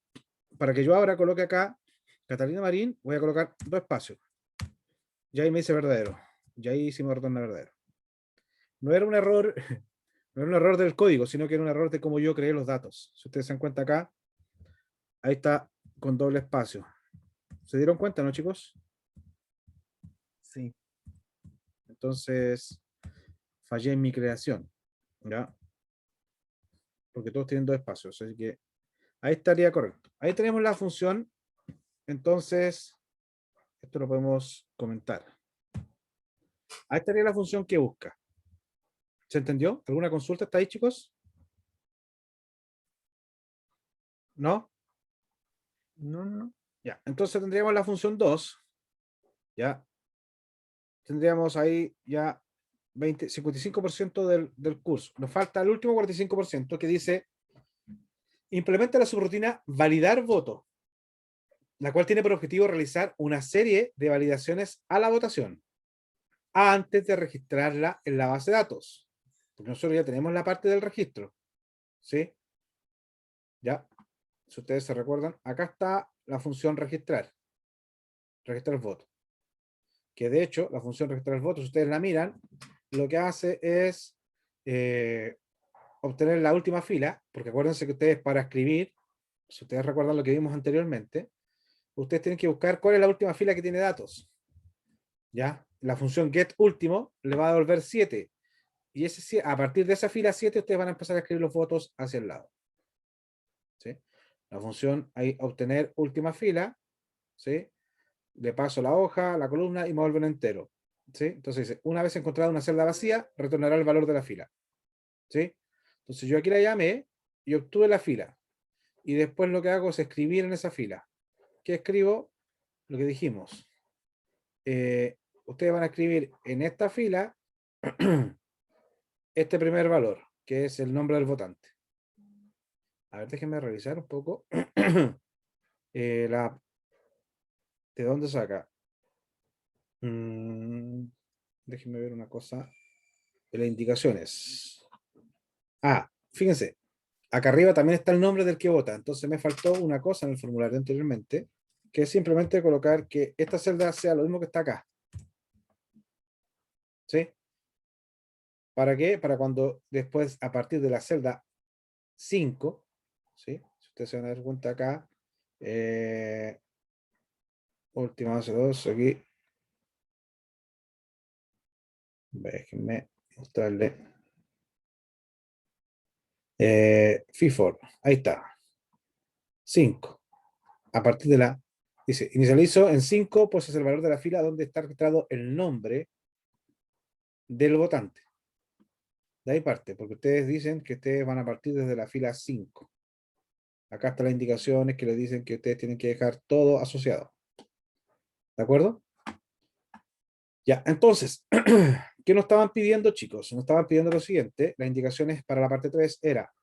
Para que yo ahora coloque acá, Catalina Marín, voy a colocar dos espacios. Ya ahí me dice verdadero. Ya ahí sí me retorna verdadero. No era un error, no era un error del código, sino que era un error de cómo yo creé los datos. Si ustedes se dan cuenta acá, ahí está con doble espacio. ¿Se dieron cuenta, no, chicos? Sí. Entonces, fallé en mi creación. ¿Ya? Porque todos tienen dos espacios. Así que ahí estaría correcto. Ahí tenemos la función. Entonces, esto lo podemos comentar. Ahí estaría la función que busca. ¿Se entendió? ¿Alguna consulta está ahí, chicos? ¿No? No. Ya. Entonces tendríamos la función 2. Ya. Tendríamos ahí ya 55% del curso. Nos falta el último 45% que dice implementa la subrutina validar voto, la cual tiene por objetivo realizar una serie de validaciones a la votación antes de registrarla en la base de datos. Porque nosotros ya tenemos la parte del registro. ¿Sí? Ya. Si ustedes se recuerdan, acá está la función registrar. Registrar el voto. Que de hecho, la función registrar el voto, si ustedes la miran, lo que hace es obtener la última fila, porque acuérdense que ustedes para escribir, si ustedes recuerdan lo que vimos anteriormente, ustedes tienen que buscar cuál es la última fila que tiene datos. ¿Ya? La función get último le va a devolver 7. Y a partir de esa fila 7, ustedes van a empezar a escribir los votos hacia el lado. ¿Sí? La función ahí, obtener última fila, ¿sí? Le paso la hoja, la columna y me vuelve un entero. ¿Sí? Entonces dice, una vez encontrada una celda vacía, retornará el valor de la fila. ¿Sí? Entonces yo aquí la llamé y obtuve la fila. Y después lo que hago es escribir en esa fila. ¿Qué escribo? Lo que dijimos. Ustedes van a escribir en esta fila este primer valor, que es el nombre del votante. A ver, déjenme revisar un poco. ¿De dónde saca? Déjenme ver una cosa. De las indicaciones. Fíjense. Acá arriba también está el nombre del que vota. Entonces me faltó una cosa en el formulario anteriormente, que es simplemente colocar que esta celda sea lo mismo que está acá. ¿Sí? ¿Para qué? Para cuando después, a partir de la celda 5, ¿sí? Si ustedes se van a dar cuenta acá, última base 2, aquí. Déjenme mostrarle. FIFOR, ahí está. 5. a partir de la, dice, inicializo en 5, pues es el valor de la fila donde está registrado el nombre del votante. De ahí parte, porque ustedes dicen que ustedes van a partir desde la fila 5. Acá están las indicaciones que les dicen que ustedes tienen que dejar todo asociado. ¿De acuerdo? Ya, entonces, ¿qué nos estaban pidiendo, chicos? Nos estaban pidiendo lo siguiente. Las indicaciones para la parte 3 era,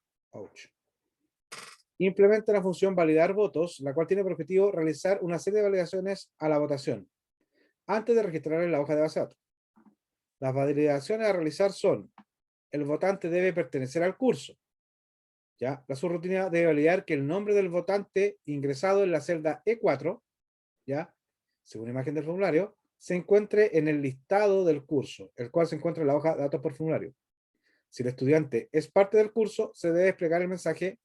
implementa la función validar votos, la cual tiene por objetivo realizar una serie de validaciones a la votación, antes de registrar en la hoja de base de datos. Las validaciones a realizar son, el votante debe pertenecer al curso. ¿Ya? La subrutina debe validar que el nombre del votante ingresado en la celda E4, ¿ya? Según la imagen del formulario, se encuentre en el listado del curso, el cual se encuentra en la hoja de datos por formulario. Si el estudiante es parte del curso, se debe desplegar el mensaje,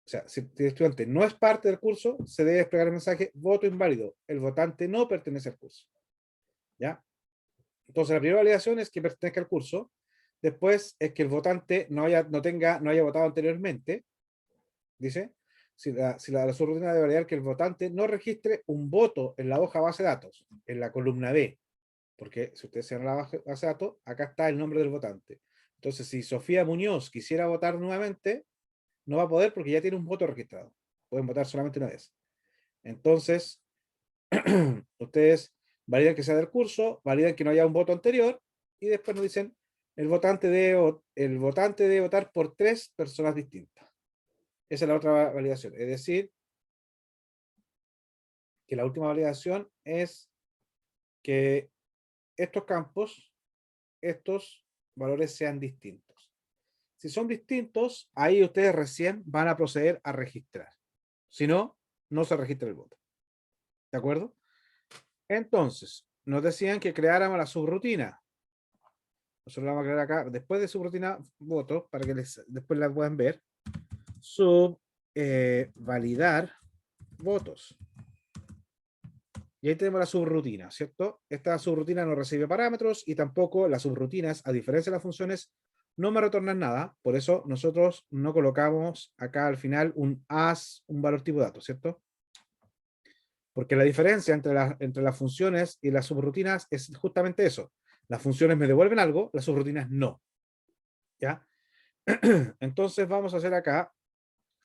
o sea, si el estudiante no es parte del curso, se debe desplegar el mensaje voto inválido. El votante no pertenece al curso. ¿Ya? Entonces, la primera validación es que pertenezca al curso. Después es que el votante no haya votado anteriormente. Dice, la subrutina debe validar que el votante no registre un voto en la hoja base de datos, en la columna B. Porque si ustedes se van a la base de datos, acá está el nombre del votante. Entonces, si Sofía Muñoz quisiera votar nuevamente, no va a poder porque ya tiene un voto registrado. Pueden votar solamente una vez. Entonces, ustedes validan que sea del curso, validan que no haya un voto anterior, y después nos dicen, el votante debe votar por 3 personas distintas. Esa es la otra validación. Es decir, que la última validación es que estos campos, estos valores sean distintos. Si son distintos, ahí ustedes recién van a proceder a registrar. Si no, no se registra el voto. ¿De acuerdo? Entonces, nos decían que creáramos la subrutina. Nosotros la vamos a crear acá, después de subrutina votos, para que después la puedan ver. Validar votos. Y ahí tenemos la subrutina, ¿cierto? Esta subrutina no recibe parámetros y tampoco las subrutinas, a diferencia de las funciones, no me retornan nada. Por eso nosotros no colocamos acá al final un valor tipo de datos, ¿cierto? Porque la diferencia entre las funciones y las subrutinas es justamente eso. Las funciones me devuelven algo, las subrutinas no. ¿Ya? Entonces vamos a hacer acá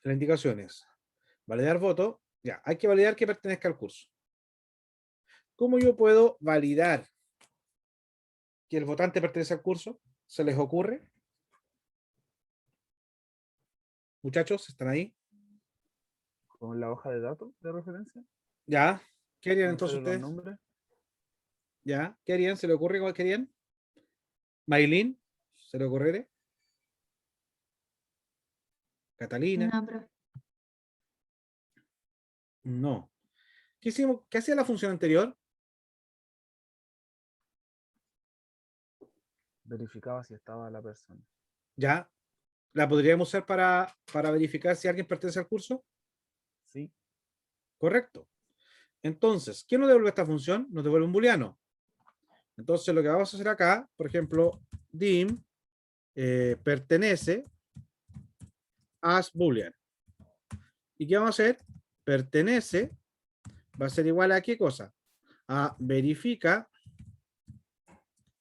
las indicaciones. Validar voto. Ya, hay que validar que pertenezca al curso. ¿Cómo yo puedo validar que el votante pertenece al curso? ¿Se les ocurre? Muchachos, ¿están ahí? Con la hoja de datos de referencia. ¿Ya? ¿Qué harían ¿Me entonces salen los ustedes? nombres? ¿Ya? ¿Qué harían? ¿Se le ocurre cuál querían? ¿Maylin? ¿Se le ocurre? ¿Catalina? No, profe. No. ¿Qué hicimos? ¿Qué hacía la función anterior? Verificaba si estaba la persona. ¿Ya? ¿La podríamos usar para verificar si alguien pertenece al curso? Sí. Correcto. Entonces, ¿qué nos devuelve esta función? Nos devuelve un booleano. Entonces, lo que vamos a hacer acá, por ejemplo, dim pertenece as boolean. ¿Y qué vamos a hacer? Pertenece va a ser igual a ¿qué cosa? A verifica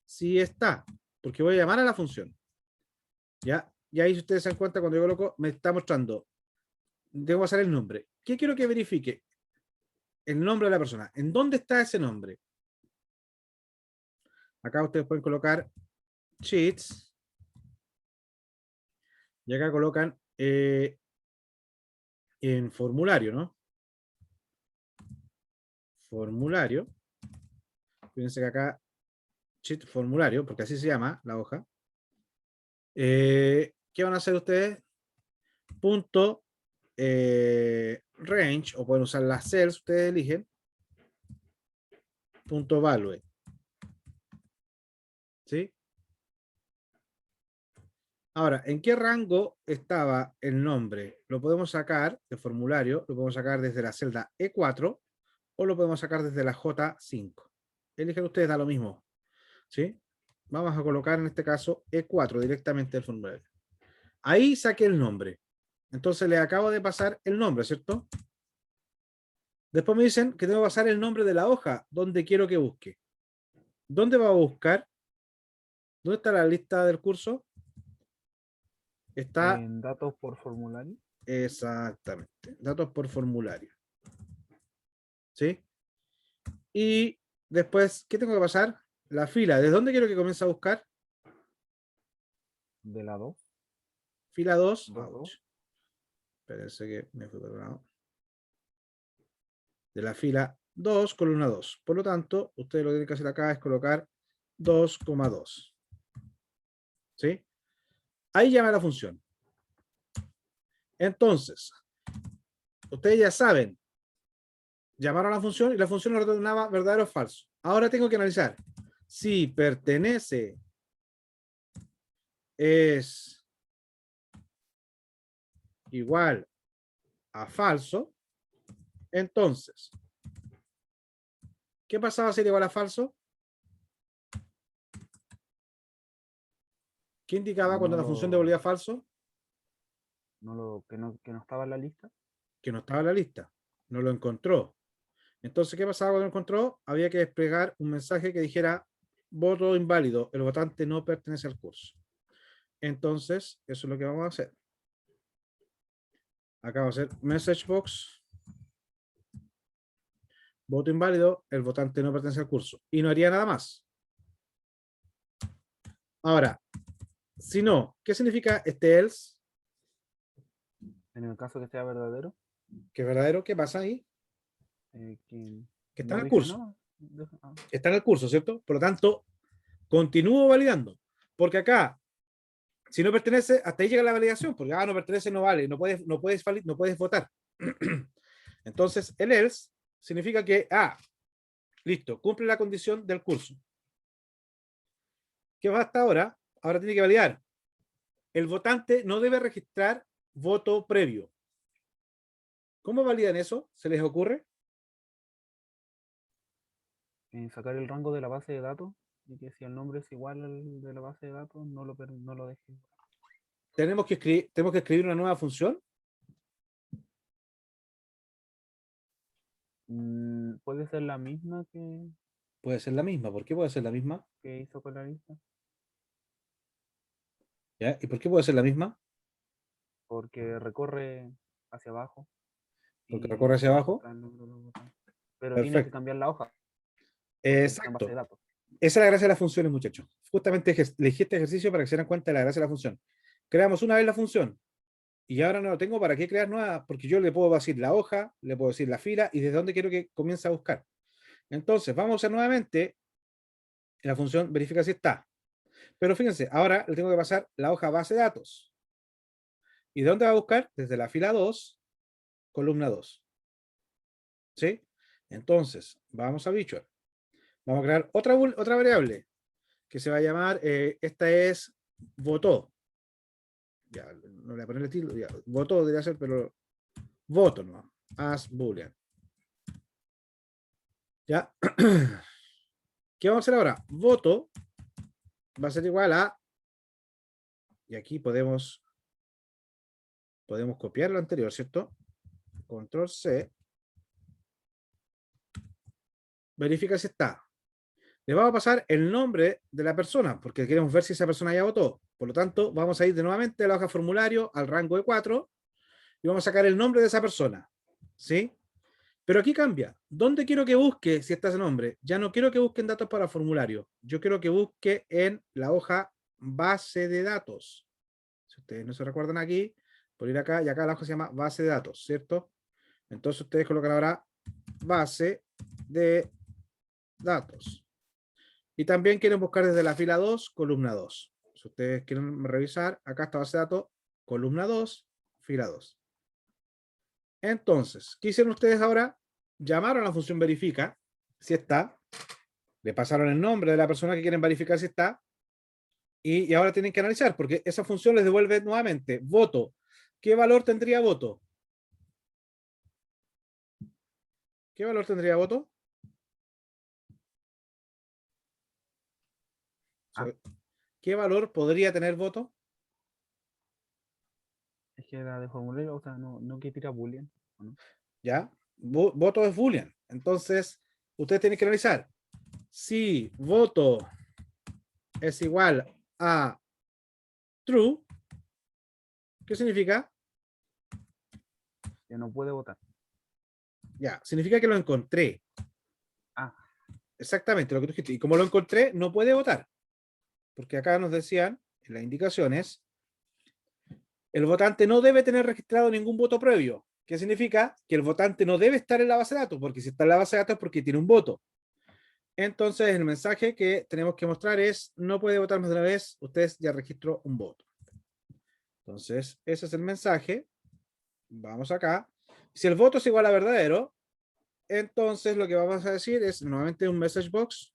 si está, porque voy a llamar a la función. ¿Ya? Y ahí si ustedes se dan cuenta, cuando yo coloco, me está mostrando, debo pasar el nombre. ¿Qué quiero que verifique? El nombre de la persona. ¿En dónde está ese nombre? Acá ustedes pueden colocar sheets. Y acá colocan en formulario, ¿no? Formulario. Fíjense que acá, sheet formulario, porque así se llama la hoja. ¿Qué van a hacer ustedes? Punto range, o pueden usar las cells, ustedes eligen. Punto value. ¿Sí? Ahora, ¿en qué rango estaba el nombre? Lo podemos sacar del formulario, lo podemos sacar desde la celda E4 o lo podemos sacar desde la J5. Eligen ustedes, da lo mismo. ¿Sí? Vamos a colocar en este caso E4 directamente del formulario. Ahí saqué el nombre. Entonces le acabo de pasar el nombre, ¿cierto? Después me dicen que tengo que pasar el nombre de la hoja donde quiero que busque. ¿Dónde va a buscar? ¿Dónde está la lista del curso? Está En datos por formulario. exactamente. Datos por formulario. ¿Sí? Y después, ¿qué tengo que pasar? La fila. ¿Desde dónde quiero que comience a buscar? De la 2. Fila 2. Dos, dos. Espérense que me fui por un lado. De la fila 2, columna 2. Por lo tanto, ustedes lo que tienen que hacer acá es colocar 2,2. ¿Sí? Ahí llama la función. Entonces, ustedes ya saben, llamaron a la función y la función nos retornaba verdadero o falso. Ahora tengo que analizar si pertenece es igual a falso. Entonces, ¿qué pasaba si era igual a falso? ¿Qué indicaba cuando No la función lo- devolvía falso? que no estaba en la lista. Que no estaba en la lista. No lo encontró. Entonces, ¿qué pasaba cuando lo encontró? Había que desplegar un mensaje que dijera voto inválido. El votante no pertenece al curso. Entonces, eso es lo que vamos a hacer. Acá va a ser message box. Voto inválido. El votante no pertenece al curso. Y no haría nada más. Ahora, si no, ¿qué significa este else? En el caso que sea verdadero, Que es verdadero. ¿Qué pasa ahí? que Que está no en el dice curso. nada. Está en el curso, ¿cierto? Por lo tanto, continúo validando. Porque acá, si no pertenece, hasta ahí llega la validación, porque no pertenece, no vale, no puedes votar. Entonces, el else significa que, listo, cumple la condición del curso. ¿Qué va hasta ahora? Ahora tiene que validar. El votante no debe registrar voto previo. ¿Cómo validan eso? ¿Se les ocurre? Sacar el rango de la base de datos y que si el nombre es igual al de la base de datos, no lo deje. Tenemos que escribir una nueva función. Puede ser la misma Puede ser la misma. ¿Por qué puede ser la misma? que hizo con la lista, ¿Ya? ¿Y por qué puede ser la misma? porque recorre hacia abajo Porque y recorre hacia abajo. encuentra el nombre de los votantes. Pero tiene que Perfecto. cambiar la hoja, porque está en base de Exacto. datos. Esa es la gracia de las funciones, muchachos. Justamente elegí este ejercicio para que se den cuenta de la gracia de la función. Creamos una vez la función y ahora no lo tengo para qué crear nueva, porque yo le puedo decir la hoja, le puedo decir la fila y desde dónde quiero que comience a buscar. Entonces, vamos a usar nuevamente la función verifica si está. Pero fíjense, ahora le tengo que pasar la hoja base de datos. ¿Y de dónde va a buscar? Desde la fila 2, columna 2. ¿Sí? Entonces, vamos a Visual. Vamos a crear otra variable que se va a llamar, esta es votó. Ya, no le voy a poner el título, ya, votó debería ser, pero voto no, as boolean. Ya. ¿Qué vamos a hacer ahora? Voto va a ser igual a, y aquí podemos copiar lo anterior, ¿cierto? Control C. Verifica si está. Le vamos a pasar el nombre de la persona, porque queremos ver si esa persona ya votó. Por lo tanto, vamos a ir de nuevamente a la hoja formulario, al rango de 4, y vamos a sacar el nombre de esa persona. ¿Sí? Pero aquí cambia. ¿Dónde quiero que busque si está ese nombre? Ya no quiero que busque en datos para formulario. Yo quiero que busque en la hoja base de datos. Si ustedes no se recuerdan aquí, por ir acá, y acá la hoja se llama base de datos, ¿cierto? Entonces ustedes colocan ahora base de datos. Y también quieren buscar desde la fila 2, columna 2. Si ustedes quieren revisar, acá está base de datos, columna 2, fila 2. Entonces, ¿qué hicieron ustedes ahora? Llamaron a la función verifica, si está, le pasaron el nombre de la persona que quieren verificar si está, y ahora tienen que analizar, porque esa función les devuelve nuevamente voto. ¿Qué valor tendría voto? ¿Qué valor tendría voto? Ah. ¿Qué valor podría tener voto? Es que la de formulario, o sea, no que tira boolean, ¿o no? ¿Ya? voto es boolean. Entonces, ustedes tienen que analizar si voto es igual a true, ¿qué significa? Que no puede votar. Ya, significa que lo encontré. Ah, Exactamente lo que tú dijiste. Y como lo encontré, no puede votar. Porque acá nos decían, en las indicaciones, el votante no debe tener registrado ningún voto previo. ¿Qué significa? Que el votante no debe estar en la base de datos, porque si está en la base de datos es porque tiene un voto. Entonces, el mensaje que tenemos que mostrar es, no puede votar más de una vez, usted ya registró un voto. Entonces, ese es el mensaje. Vamos acá. Si el voto es igual a verdadero, entonces lo que vamos a decir es nuevamente un message box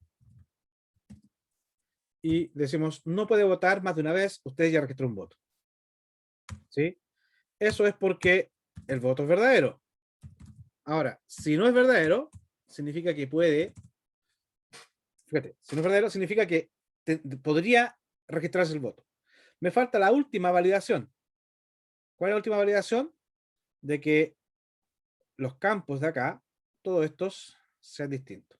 y decimos, no puede votar más de una vez, usted ya registró un voto. ¿Sí? Eso es porque el voto es verdadero. Ahora, si no es verdadero, significa que puede, fíjate, si no es verdadero, significa que podría registrarse el voto. Me falta la última validación. ¿Cuál es la última validación? De que los campos de acá, todos estos, sean distintos.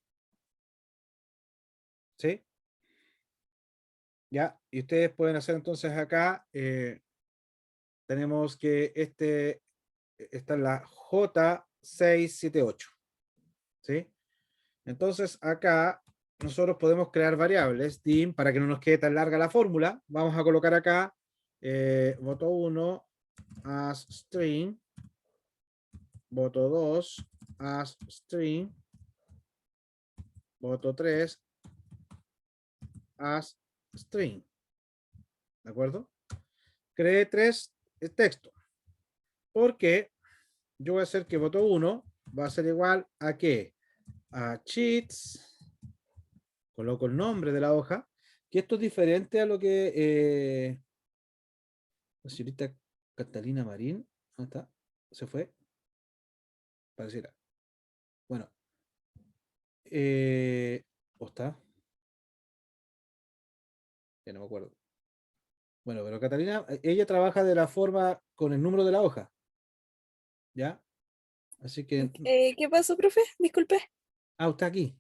¿Sí? Ya, y ustedes pueden hacer entonces acá, tenemos que esta es la J678. ¿Sí? Entonces acá nosotros podemos crear variables dim para que no nos quede tan larga la fórmula. Vamos a colocar acá voto 1 as string, voto 2 as string, voto 3 as string. ¿De acuerdo? Creé 3 textos. Porque yo voy a hacer que voto 1 va a ser igual a ¿qué? A cheats. Coloco el nombre de la hoja. Que esto es diferente a lo que la señorita Catalina Marín. ¿Dónde está? Se fue. Pareciera. Bueno. ¿O está? Ya no me acuerdo. Bueno, pero Catalina, ella trabaja de la forma con el número de la hoja. ¿Ya? Así que. ¿Qué pasó, profe? Disculpe. Ah, usted aquí.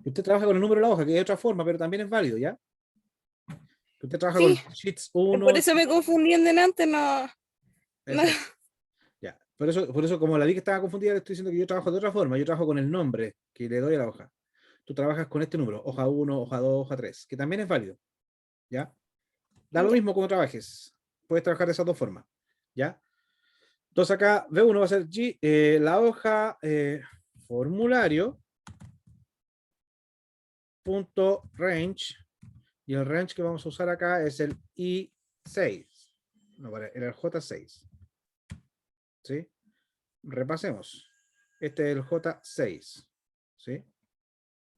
Usted trabaja con el número de la hoja, que es otra forma, pero también es válido, ¿ya? Usted trabaja Sí, con sheets 1. por eso me confundí en delante, no. No. Exacto. Ya. Por eso, como la vi que estaba confundida, le estoy diciendo que yo trabajo de otra forma. Yo trabajo con el nombre que le doy a la hoja. Tú trabajas con este número, hoja 1, hoja 2, hoja 3, que también es válido. ¿Ya? Da lo Ya. mismo como trabajes. Puedes trabajar de esas dos formas. ¿Ya? Entonces acá B1 va a ser la hoja formulario punto range, y el range que vamos a usar acá es el I6. No, era el J6. ¿Sí? Repasemos. Este es el J6. ¿Sí?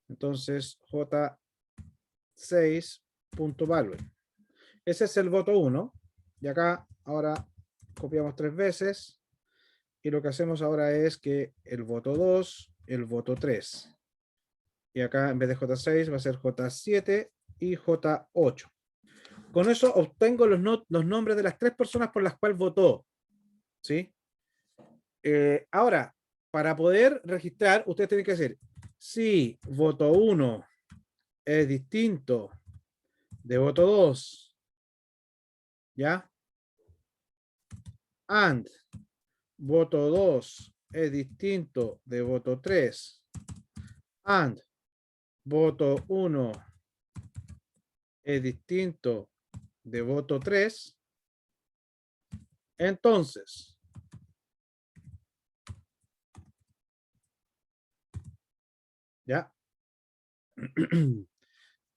Entonces, J6.value. Ese es el voto 1. Y acá ahora copiamos 3 veces. Y lo que hacemos ahora es que el voto 2, el voto 3. Y acá en vez de J6 va a ser J7 y J8. Con eso obtengo los nombres de las 3 personas por las cuales votó. ¿Sí? Ahora, para poder registrar, ustedes tienen que decir, si voto 1 es distinto de voto 2, ¿ya? And voto 2 es distinto de voto 3, and voto 1 es distinto de voto 3, entonces ¿ya? ¿Me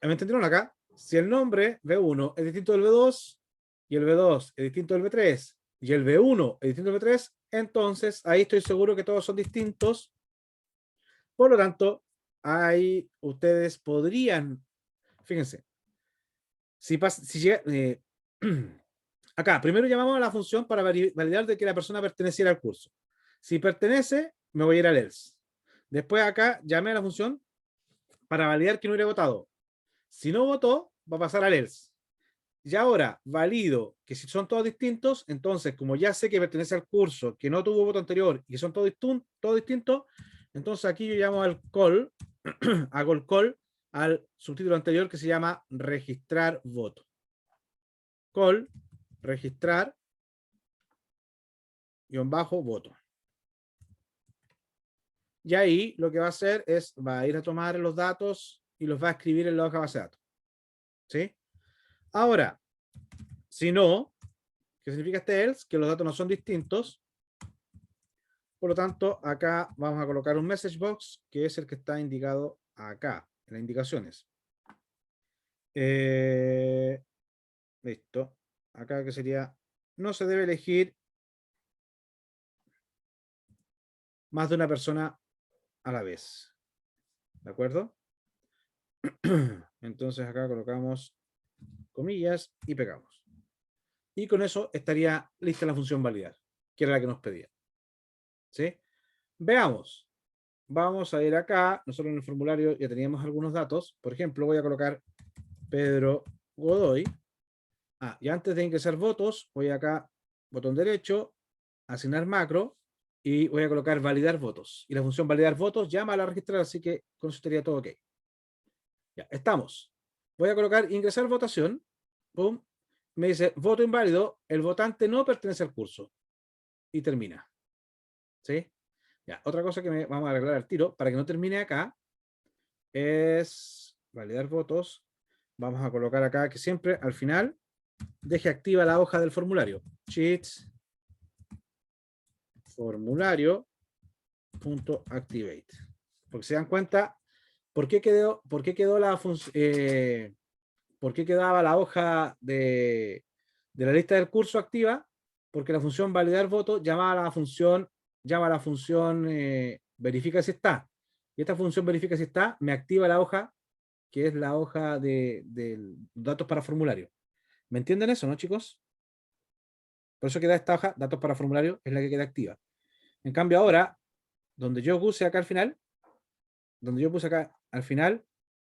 entendieron acá? Si el nombre B1 es distinto del B2 y el B2 es distinto del B3 y el B1 es distinto del B3, entonces ahí estoy seguro que todos son distintos. Por lo tanto, ahí ustedes podrían, fíjense, si llega, acá, primero llamamos a la función para validar de que la persona perteneciera al curso. Si pertenece, me voy a ir al else. Después acá llamé a la función para validar que no hubiera votado. Si no votó, va a pasar al else. Y ahora valido que si son todos distintos, entonces como ya sé que pertenece al curso, que no tuvo voto anterior y que son todos distintos, entonces aquí yo llamo al call, hago el call al subtítulo anterior que se llama registrar voto. Call, registrar, voto. Y ahí lo que va a hacer es, va a ir a tomar los datos y los va a escribir en la hoja base de datos. ¿Sí? Ahora, si no, ¿qué significa este else? Que los datos no son distintos. Por lo tanto, acá vamos a colocar un message box, que es el que está indicado acá, en las indicaciones. Listo. Acá que sería, no se debe elegir más de una persona a la vez. ¿De acuerdo? Entonces acá colocamos comillas y pegamos. Y con eso estaría lista la función validar, que era la que nos pedía. ¿Sí? Veamos. Vamos a ir acá. Nosotros en el formulario ya teníamos algunos datos. Por ejemplo, voy a colocar Pedro Godoy. Y antes de ingresar votos, voy acá, botón derecho, asignar macro, y voy a colocar validar votos. Y la función validar votos llama a la registrar, así que con eso estaría todo ok. Ya, estamos. Voy a colocar ingresar votación. Pum. Me dice voto inválido, el votante no pertenece al curso. Y termina. ¿Sí? Ya, otra cosa que vamos a arreglar al tiro, para que no termine acá, es validar votos. Vamos a colocar acá que siempre al final deje activa la hoja del formulario. Sheets formulario.activate. Porque se dan cuenta, ¿por qué quedó la función? ¿Por qué quedaba la hoja de la lista del curso activa? Porque la función validar voto llama a la función verifica si está. Y esta función verifica si está, me activa la hoja, que es la hoja de datos para formulario. ¿Me entienden eso, no, chicos? Por eso queda esta hoja, datos para formulario, es la que queda activa. En cambio ahora, donde yo puse acá al final,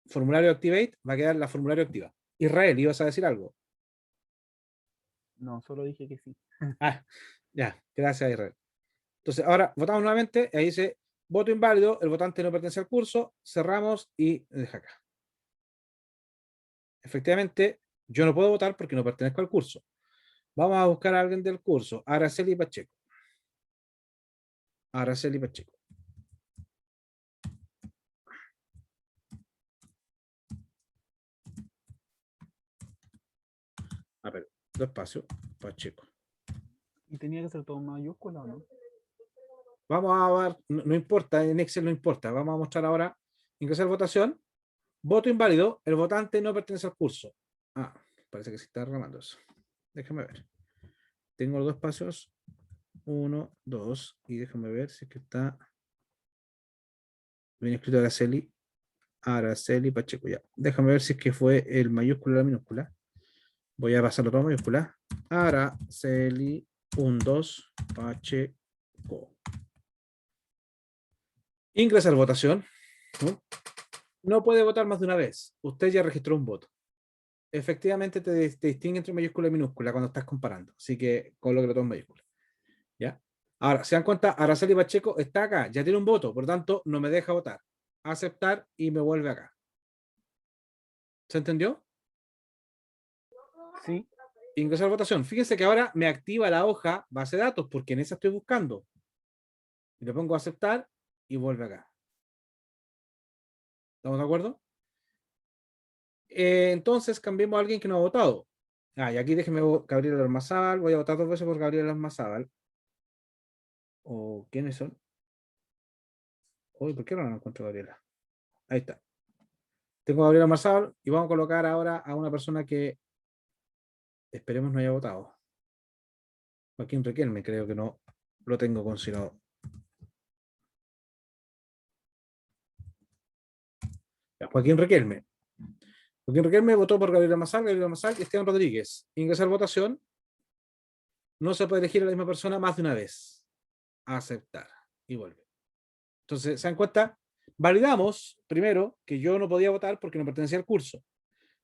formulario activate, va a quedar la formulario activa. Israel, ¿ibas a decir algo? No, solo dije que sí. Ya, gracias Israel. Entonces ahora votamos nuevamente, ahí dice voto inválido, el votante no pertenece al curso, cerramos y deja acá. Efectivamente, yo no puedo votar porque no pertenezco al curso. Vamos a buscar a alguien del curso, Araceli Pacheco. Araceli Pacheco. A ver, dos espacios, Pacheco. ¿Y tenía que ser todo en mayúscula o no? Vamos a ver, no importa, en Excel no importa. Vamos a mostrar ahora, ingresar votación. Voto inválido, el votante no pertenece al curso. Parece que se está arreglando eso. Déjame ver. Tengo los dos espacios. 1, 2. Y déjame ver si es que está bien escrito Araceli Pacheco. Ya. Déjame ver si es que fue el mayúscula o la minúscula. Voy a pasarlo todo a mayúscula. Araceli 1, 2 Pacheco. Ingresar votación. No puede votar más de una vez. Usted ya registró un voto. Efectivamente te distingue entre mayúscula y minúscula cuando estás comparando. Así que colóquelo todo en mayúscula. ¿Ya? Ahora, se dan cuenta, Araceli Pacheco está acá, ya tiene un voto, por lo tanto, no me deja votar. Aceptar y me vuelve acá. ¿Se entendió? Sí. Ingresar votación. Fíjense que ahora me activa la hoja base de datos, porque en esa estoy buscando. Y le pongo aceptar y vuelve acá. ¿Estamos de acuerdo? Entonces cambiemos a alguien que no ha votado. Y aquí déjeme Gabriel Almazábal. Voy a votar 2 veces por Gabriel Almazábal. ¿O quiénes son? Uy, ¿por qué no encuentro a Gabriela? Ahí está. Tengo a Gabriela Almazábal y vamos a colocar ahora a una persona que esperemos no haya votado. Joaquín Riquelme, creo que no lo tengo considerado. Joaquín Riquelme. Joaquín Riquelme votó por Gabriela Almazal y Esteban Rodríguez. Ingresar votación. No se puede elegir a la misma persona más de una vez. Aceptar. Y vuelve. Entonces, ¿se dan cuenta? Validamos primero que yo no podía votar porque no pertenecía al curso.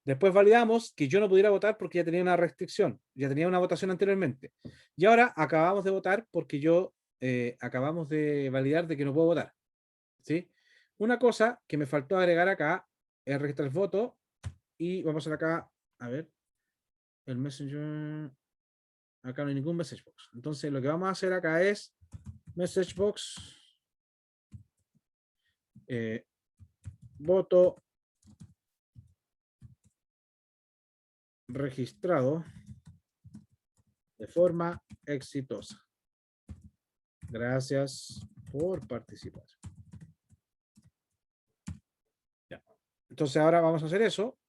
Después validamos que yo no pudiera votar porque ya tenía una restricción, ya tenía una votación anteriormente. Y ahora acabamos de votar porque yo acabamos de validar de que no puedo votar. ¿Sí? Una cosa que me faltó agregar acá es registrar el voto y vamos a hacer acá, a ver, el Messenger. Acá no hay ningún message box. Entonces lo que vamos a hacer acá es message box, voto registrado de forma exitosa. Gracias por participar. Ya. Entonces ahora vamos a hacer eso.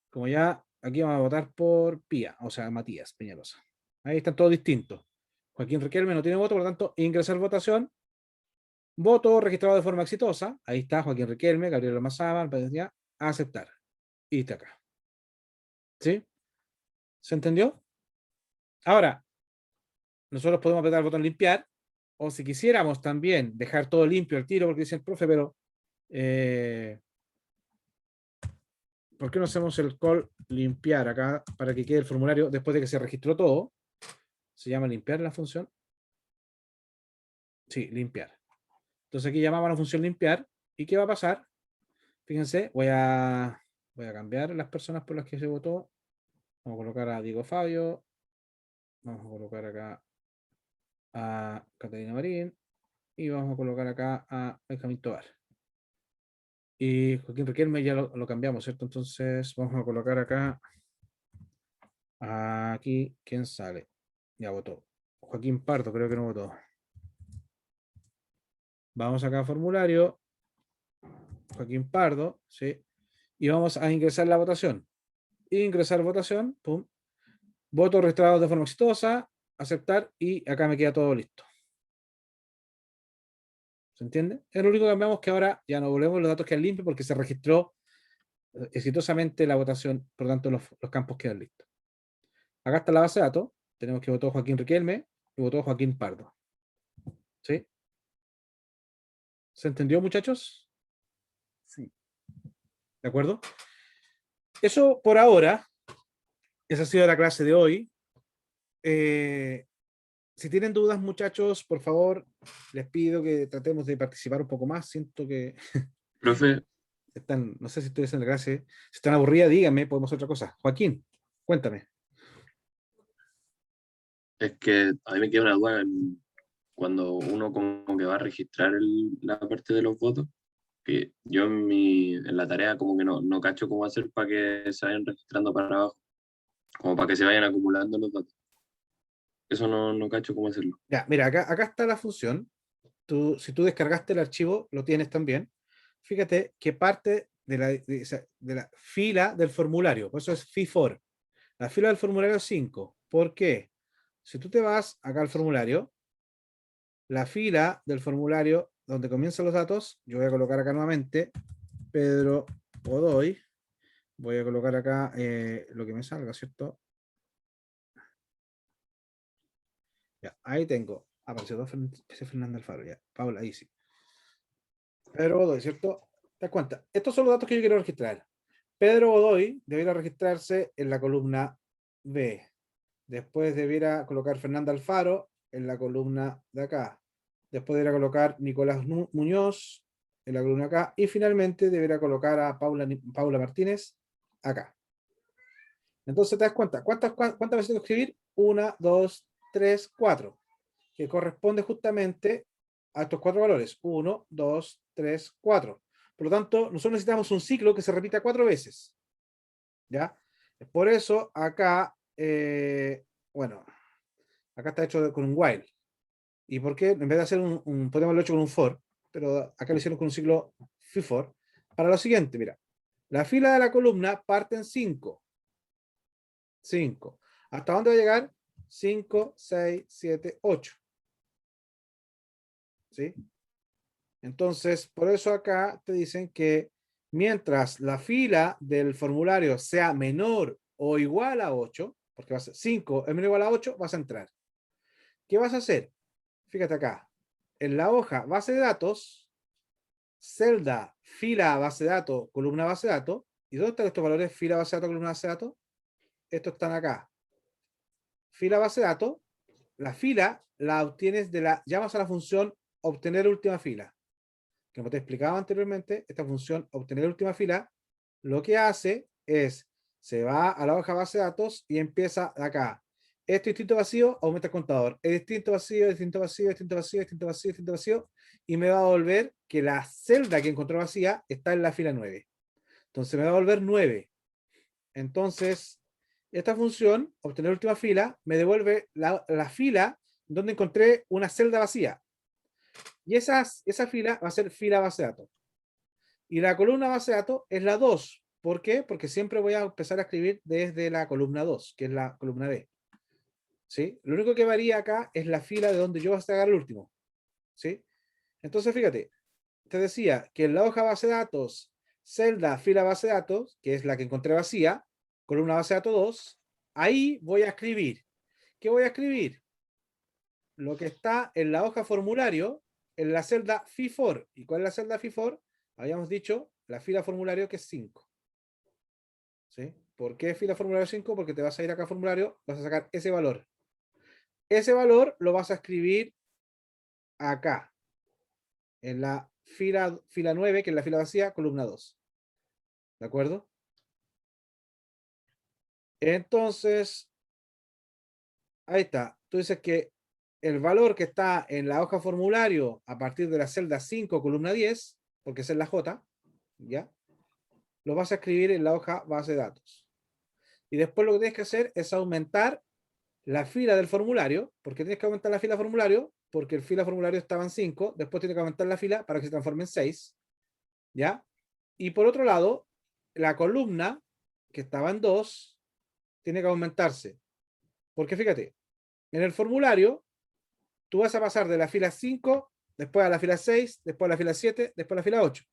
Como ya aquí vamos a votar por Pía, o sea, Matías Peñalosa. Ahí están todos distintos. Joaquín Riquelme no tiene voto, por lo tanto, ingresar votación. Voto registrado de forma exitosa. Ahí está Joaquín Riquelme, Gabriel Almazaba, aceptar. Y está acá. ¿Sí? ¿Se entendió? Ahora, nosotros podemos apretar el botón limpiar, o si quisiéramos también dejar todo limpio al tiro, porque dice el profe, pero ¿por qué no hacemos el call limpiar acá para que quede el formulario después de que se registró todo? Se llama limpiar la función. Sí, limpiar. Entonces aquí llamamos a la función limpiar. ¿Y qué va a pasar? Fíjense, voy a cambiar las personas por las que se votó. Vamos a colocar a Diego Fabio. Vamos a colocar acá a Catalina Marín. Y vamos a colocar acá a Benjamín Tobar. Y Joaquín Riquelme ya lo cambiamos, ¿cierto? Entonces vamos a colocar acá. Aquí, ¿quién sale? Ya votó. Joaquín Pardo, creo que no votó. Vamos acá a formulario. Joaquín Pardo, ¿sí? Y vamos a ingresar la votación. Ingresar votación, pum. Voto registrado de forma exitosa, aceptar y acá me queda todo listo. ¿Se entiende? Es lo único que cambiamos, que ahora ya no volvemos, los datos quedan limpios porque se registró exitosamente la votación, por lo tanto los campos quedan listos. Acá está la base de datos, tenemos que votó Joaquín Riquelme y votó Joaquín Pardo. ¿Sí? ¿Se entendió, muchachos? Sí. ¿De acuerdo? Eso por ahora. Esa ha sido la clase de hoy. Si tienen dudas, muchachos, por favor, les pido que tratemos de participar un poco más. Siento que Profe, están, no sé si estoy haciendo la clase. Si están aburridas, díganme, podemos hacer otra cosa. Joaquín, cuéntame. es que a mí me queda una duda cuando uno como que va a registrar la parte de los votos, que yo en la tarea como que no cacho cómo hacer para que se vayan registrando para abajo, como para que se vayan acumulando los datos. Eso no cacho cómo hacerlo. Ya, mira, acá está la función. Si tú descargaste el archivo, lo tienes también. Fíjate que parte de la fila del formulario, por eso es FI4. La fila del formulario es 5. ¿Por qué? Si tú te vas acá al formulario, la fila del formulario donde comienzan los datos, yo voy a colocar acá nuevamente Pedro Godoy. Voy a colocar acá lo que me salga, ¿cierto? Ya, ahí tengo. Apareció Fernando Alfaro, ya. Paula, ahí sí. Pedro Godoy, ¿cierto? ¿Te das cuenta? Estos son los datos que yo quiero registrar. Pedro Godoy debiera registrarse en la columna B. Después debiera colocar Fernando Alfaro en la columna de acá. Después debiera colocar Nicolás Muñoz en la columna acá. Y finalmente debiera colocar a Paula Martínez acá. Entonces te das cuenta, ¿cuántas veces tengo que escribir? 1, 2, 3, 4. Que corresponde justamente a estos 4 valores. 1, 2, 3, 4. Por lo tanto, nosotros necesitamos un ciclo que se repita 4 veces. ¿Ya? Por eso acá, bueno, acá está hecho con un while. ¿Y por qué? En vez de hacer podemos haberlo hecho con un for, pero acá lo hicieron con un ciclo FIFOR. Para lo siguiente, mira, la fila de la columna parte en 5. 5. ¿Hasta dónde va a llegar? 5, 6, 7, 8. ¿Sí? Entonces, por eso acá te dicen que mientras la fila del formulario sea menor o igual a 8, porque va a ser 5 es menor o igual a 8, vas a entrar. ¿Qué vas a hacer? Fíjate acá. En la hoja base de datos, celda, fila base de datos, columna base de datos, ¿Y dónde están estos valores? Fila, base de datos, columna, base de datos. Estos están acá. Fila, base de datos. La fila la obtienes llamas a la función obtener última fila. Como te explicaba anteriormente, esta función obtener última fila, lo que hace es, se va a la hoja base de datos y empieza acá. Este distinto vacío aumenta el contador. El distinto vacío, distinto vacío, distinto vacío, distinto vacío, distinto vacío. Y me va a volver que la celda que encontró vacía está en la fila 9. Entonces me va a volver 9. Entonces, esta función, obtener última fila, me devuelve la fila donde encontré una celda vacía. Y esa fila va a ser fila base de datos. Y la columna base de datos es la 2. ¿Por qué? Porque siempre voy a empezar a escribir desde la columna 2, que es la columna B. ¿Sí? Lo único que varía acá es la fila de donde yo voy a sacar el último. ¿Sí? Entonces, fíjate, te decía que en la hoja base de datos, celda fila base de datos, que es la que encontré vacía, columna base de datos 2, ahí voy a escribir. ¿Qué voy a escribir? Lo que está en la hoja formulario, en la celda FI4. ¿Y cuál es la celda FI4? Habíamos dicho la fila formulario que es 5. ¿Sí? ¿Por qué fila formulario 5? Porque te vas a ir acá a formulario, vas a sacar ese valor. Ese valor lo vas a escribir acá, en la fila 9, que es la fila vacía, columna 2. ¿De acuerdo? Entonces, ahí está. Tú dices que el valor que está en la hoja formulario a partir de la celda 5, columna 10, porque esa es la J, ¿ya? Lo vas a escribir en la hoja base de datos. Y después lo que tienes que hacer es aumentar la fila del formulario, porque tienes que aumentar la fila del formulario, porque el fila formulario estaba en 5, después tienes que aumentar la fila para que se transforme en 6, ¿ya? Y por otro lado, la columna, que estaba en 2, tiene que aumentarse. Porque fíjate, en el formulario, tú vas a pasar de la fila 5, después a la fila 6, después a la fila 7, después a la fila 8.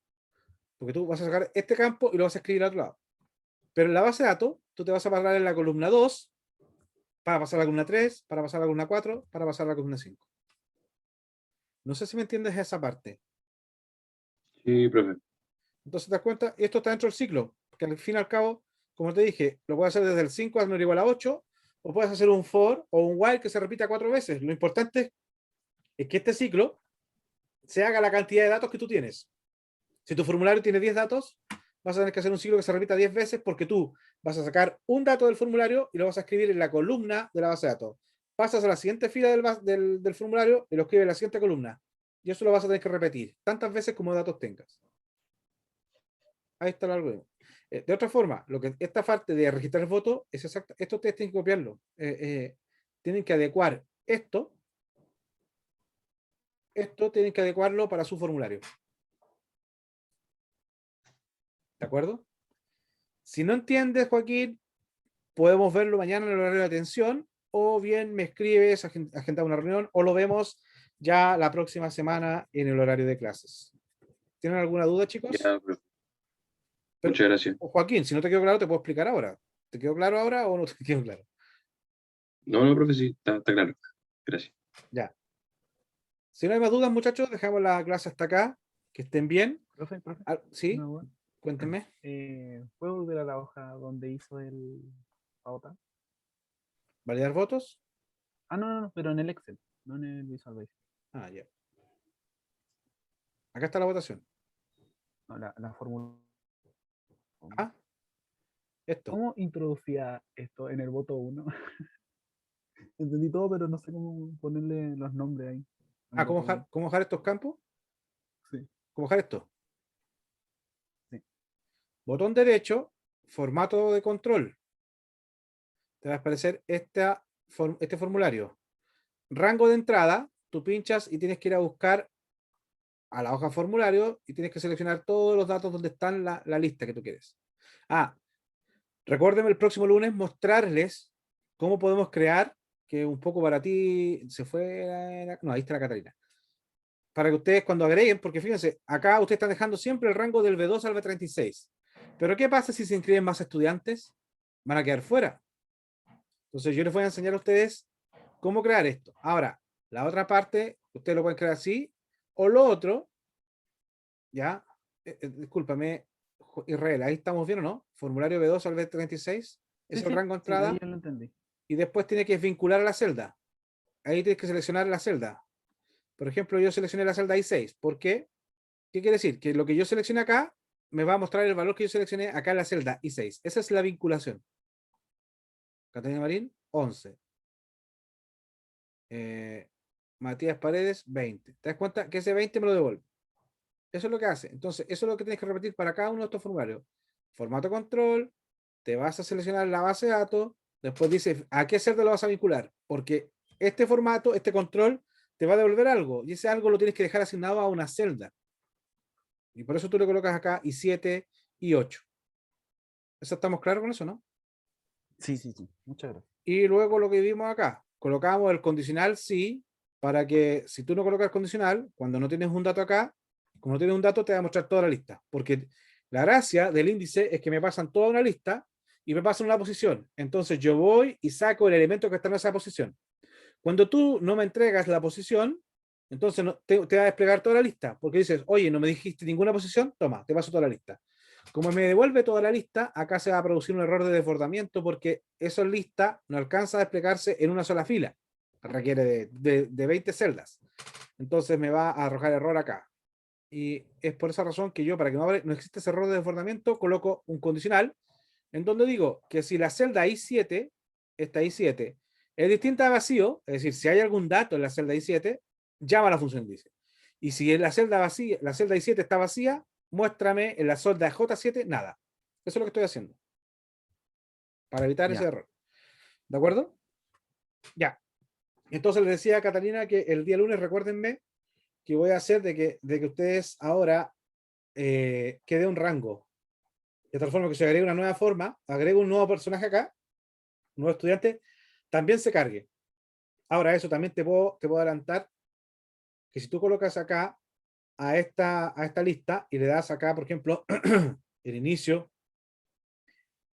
Porque tú vas a sacar este campo y lo vas a escribir al otro lado. Pero en la base de datos, tú te vas a parar en la columna 2, para pasar a la columna 3, para pasar a la columna 4, para pasar a la columna 5. No sé si me entiendes esa parte. Sí, profe. Entonces te das cuenta, esto está dentro del ciclo, porque al fin y al cabo, como te dije, lo puedes hacer desde el 5 al menor o igual a 8, o puedes hacer un for o un while que se repita 4 veces. Lo importante es que este ciclo se haga la cantidad de datos que tú tienes. Si tu formulario tiene 10 datos, vas a tener que hacer un ciclo que se repita 10 veces porque tú vas a sacar un dato del formulario y lo vas a escribir en la columna de la base de datos. Pasas a la siguiente fila del formulario y lo escribes en la siguiente columna. Y eso lo vas a tener que repetir tantas veces como datos tengas. Ahí está el algoritmo. De otra forma, esta parte de registrar el voto es exacta. Esto ustedes tienen que copiarlo. Tienen que adecuar esto tienen que adecuarlo para su formulario. ¿De acuerdo? Si no entiendes, Joaquín, podemos verlo mañana en el horario de atención, o bien me escribes, agendamos una reunión, o lo vemos ya la próxima semana en el horario de clases. ¿Tienen alguna duda, chicos? Ya, profe. Muchas gracias. Joaquín, si no te quedó claro, te puedo explicar ahora. ¿Te quedó claro ahora o no te quedó claro? No, profe, sí, está claro. Gracias. Ya. Si no hay más dudas, muchachos, dejamos la clase hasta acá. Que estén bien. Profe, ¿Sí? una duda. Cuéntenme. ¿Puedo volver a la hoja donde hizo el pauta? ¿Validar votos? No, pero en el Excel, no en el Visual Basic. Ah, ya. Acá está la votación. No, la fórmula. Ah, esto. ¿Cómo introducía esto en el voto 1? Entendí todo, pero no sé cómo ponerle los nombres ahí. Ah, ¿cómo bajar estos campos? Sí. ¿Cómo bajar esto? Sí. Botón derecho, formato de control. Te va a aparecer este formulario. Rango de entrada, tú pinchas y tienes que ir a buscar a la hoja formulario y tienes que seleccionar todos los datos donde están la lista que tú quieres. Recuérdenme el próximo lunes mostrarles cómo podemos crear, que un poco para ti se fue, no, ahí está la Catalina. Para que ustedes cuando agreguen, porque fíjense, acá ustedes están dejando siempre el rango del B2 al B36. Pero ¿qué pasa si se inscriben más estudiantes? Van a quedar fuera. Entonces yo les voy a enseñar a ustedes cómo crear esto. Ahora, la otra parte, ustedes lo pueden crear así, o lo otro, ya, discúlpame, Israel, ahí estamos bien o no, formulario B2 al B36, es Sí, el sí, rango de sí, entrada, ahí ya lo entendí. y después tiene que vincular a la celda. Ahí tienes que seleccionar la celda. Por ejemplo, yo seleccioné la celda I6. ¿Por qué? ¿Qué quiere decir? Que lo que yo seleccione acá me va a mostrar el valor que yo seleccioné acá en la celda I6. Esa es la vinculación. Catalina Marín, 11. Matías Paredes, 20. ¿Te das cuenta? Que ese 20 me lo devuelve. Eso es lo que hace. Entonces, eso es lo que tienes que repetir para cada uno de estos formularios. Formato control, te vas a seleccionar la base de datos, después dices a qué celda lo vas a vincular, porque este formato, este control, te va a devolver algo, y ese algo lo tienes que dejar asignado a una celda. Y por eso tú le colocas acá I7 y 8. ¿Eso estamos claros con eso, no? Sí, sí, sí. Muchas gracias. Y luego lo que vimos acá, colocamos el condicional sí, para que si tú no colocas el condicional, cuando no tienes un dato acá, como no tienes un dato, te va a mostrar toda la lista. Porque la gracia del índice es que me pasan toda una lista y me pasan una posición. Entonces yo voy y saco el elemento que está en esa posición. Cuando tú no me entregas la posición, entonces no, te va a desplegar toda la lista, porque dices, oye, no me dijiste ninguna posición, toma, te paso toda la lista. Como me devuelve toda la lista, acá se va a producir un error de desbordamiento porque esa lista no alcanza a desplegarse en una sola fila. Requiere de 20 celdas. Entonces me va a arrojar error acá. Y es por esa razón que yo, para que no exista ese error de desbordamiento, coloco un condicional en donde digo que si la celda I7, esta I7, es distinta a vacío, es decir, si hay algún dato en la celda I7, llama a la función dice. Y si en la celda vacía, la celda I7 está vacía, muéstrame en la celda J7 nada. Eso es lo que estoy haciendo. Para evitar ese Ya. error. ¿De acuerdo? Ya. Entonces les decía a Catalina que el día lunes, recuérdenme, que voy a hacer de que ustedes ahora quede un rango. De tal forma que se agregue una nueva forma, agrego un nuevo personaje acá, un nuevo estudiante, también se cargue. Ahora, eso también te puedo adelantar que si tú colocas acá a esta lista y le das acá, por ejemplo, el inicio,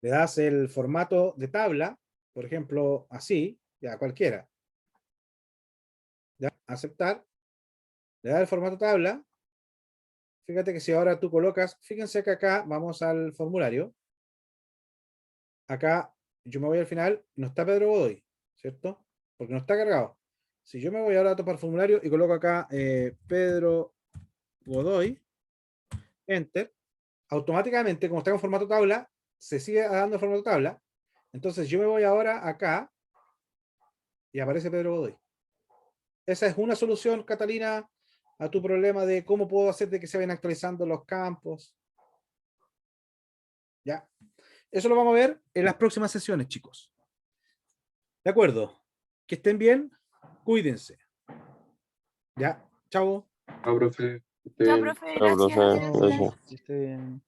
le das el formato de tabla, por ejemplo, así, ya cualquiera, ya, aceptar, le das el formato tabla, fíjate que si ahora tú colocas, fíjense que acá vamos al formulario, acá yo me voy al final, no está Pedro Godoy, ¿cierto? Porque no está cargado. Si yo me voy ahora a topar formulario y coloco acá Pedro Godoy, Enter, automáticamente, como está en formato tabla, se sigue dando formato tabla. Entonces yo me voy ahora acá y aparece Pedro Godoy. Esa es una solución, Catalina, a tu problema de cómo puedo hacer de que se vayan actualizando los campos. Ya. Eso lo vamos a ver en las próximas sesiones, chicos. De acuerdo. Que estén bien. Cuídense. Ya. Chao. Chao, profe. Que esté Chao, bien. profe, Chao, gracias. profe. Chao, Gracias. que esté bien.